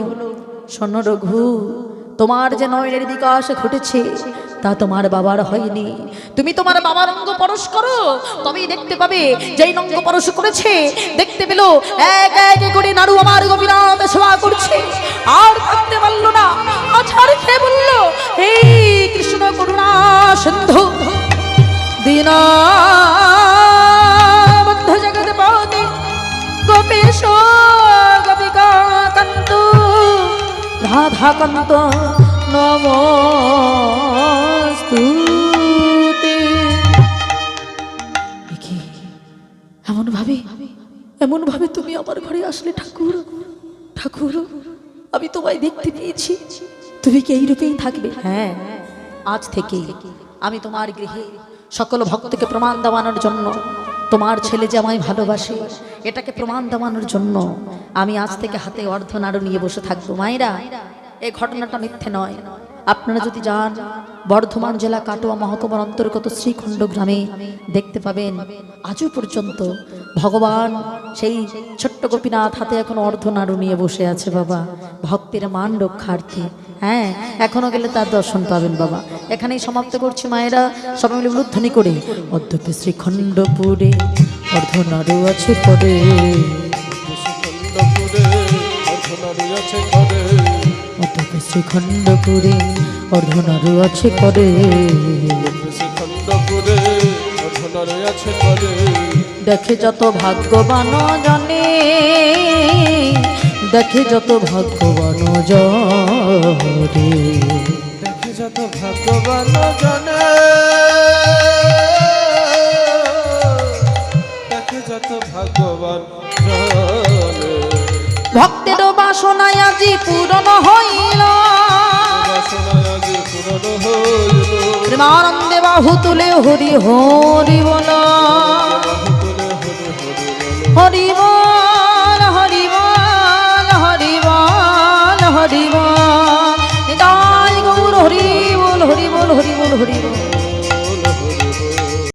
শোনো রঘু, তোমার যে নয়নের বিকাশ ঘটেছে তা তোমার বাবার হয়নি। তুমি তোমার বাবার অঙ্গ পরশ করো, তবেই দেখতে পাবে। যেই অঙ্গ পরশ করেছে দেখতে পেল এক এক করে নাড়ু আমার গোপীনাথ সেবা করছে। আর থাকতে পারলো না, আছাড় খেয়ে বলল, হে কৃষ্ণ করুণা সিন্ধু দীনবন্ধু জগৎপতি গোপীশ গোপিকা কান্ত রাধা কান্ত নমস্তুতে। এমন ভাবে তুমি আমার ঘরে আসলে ঠাকুর। ঠাকুর আমি তোমায় দেখতে পেয়েছি, তুমি কি এই রূপেই থাকবে? হ্যাঁ, আজ থেকে আমি তোমার গৃহে সকল ভক্তকে প্রমাণ দেওয়ানোর জন্য, তোমার ছেলে যে আমায় ভালোবাসে এটাকে প্রমাণ দেওয়ানোর জন্য আমি আজ থেকে হাতে অর্ধ নাড়ু নিয়ে বসে থাকবো। মায়েরা, এই ঘটনাটা মিথ্যে নয়। আপনারা যদি যান বর্ধমান জেলা কাটোয়া মহকুমার অন্তর্গত শ্রীখণ্ড গ্রামে দেখতে পাবেন আজও পর্যন্ত ভগবান সেই ছোট্ট গোপীনাথ হাতে এখন অর্ধ নাড়ু নিয়ে বসে আছে বাবা, ভক্তের মান রক্ষার্থে। হ্যাঁ, এখনো গেলে তার দর্শন পাবেন বাবা। এখানেই সমাপ্ত করছি মায়েরা, সবাই মিলে উলুধ্বনি করে। অদ্যপি শ্রীখণ্ডপুরে অর্ধ নাড়ু আছে পরে, অদ্যপি শ্রীখণ্ডপুরে অর্ধ নাড়ু আছে পরে। দেখে যত ভাগ্যবান জানে, দেখে যত ভাগ্যবান জনে, দেখে যত ভাগ্যবান জানে, দেখে যত ভাগ্যবান জানে। ভক্তের বাসনায় আজি পূরণ হইল, প্রেমানন্দে বাহু তুলে হরি হরি বল, হরি বল হরি বল হরি বল হরি বল। নিতাই গৌর হরি বল হরি বল হরি বল হরি বল।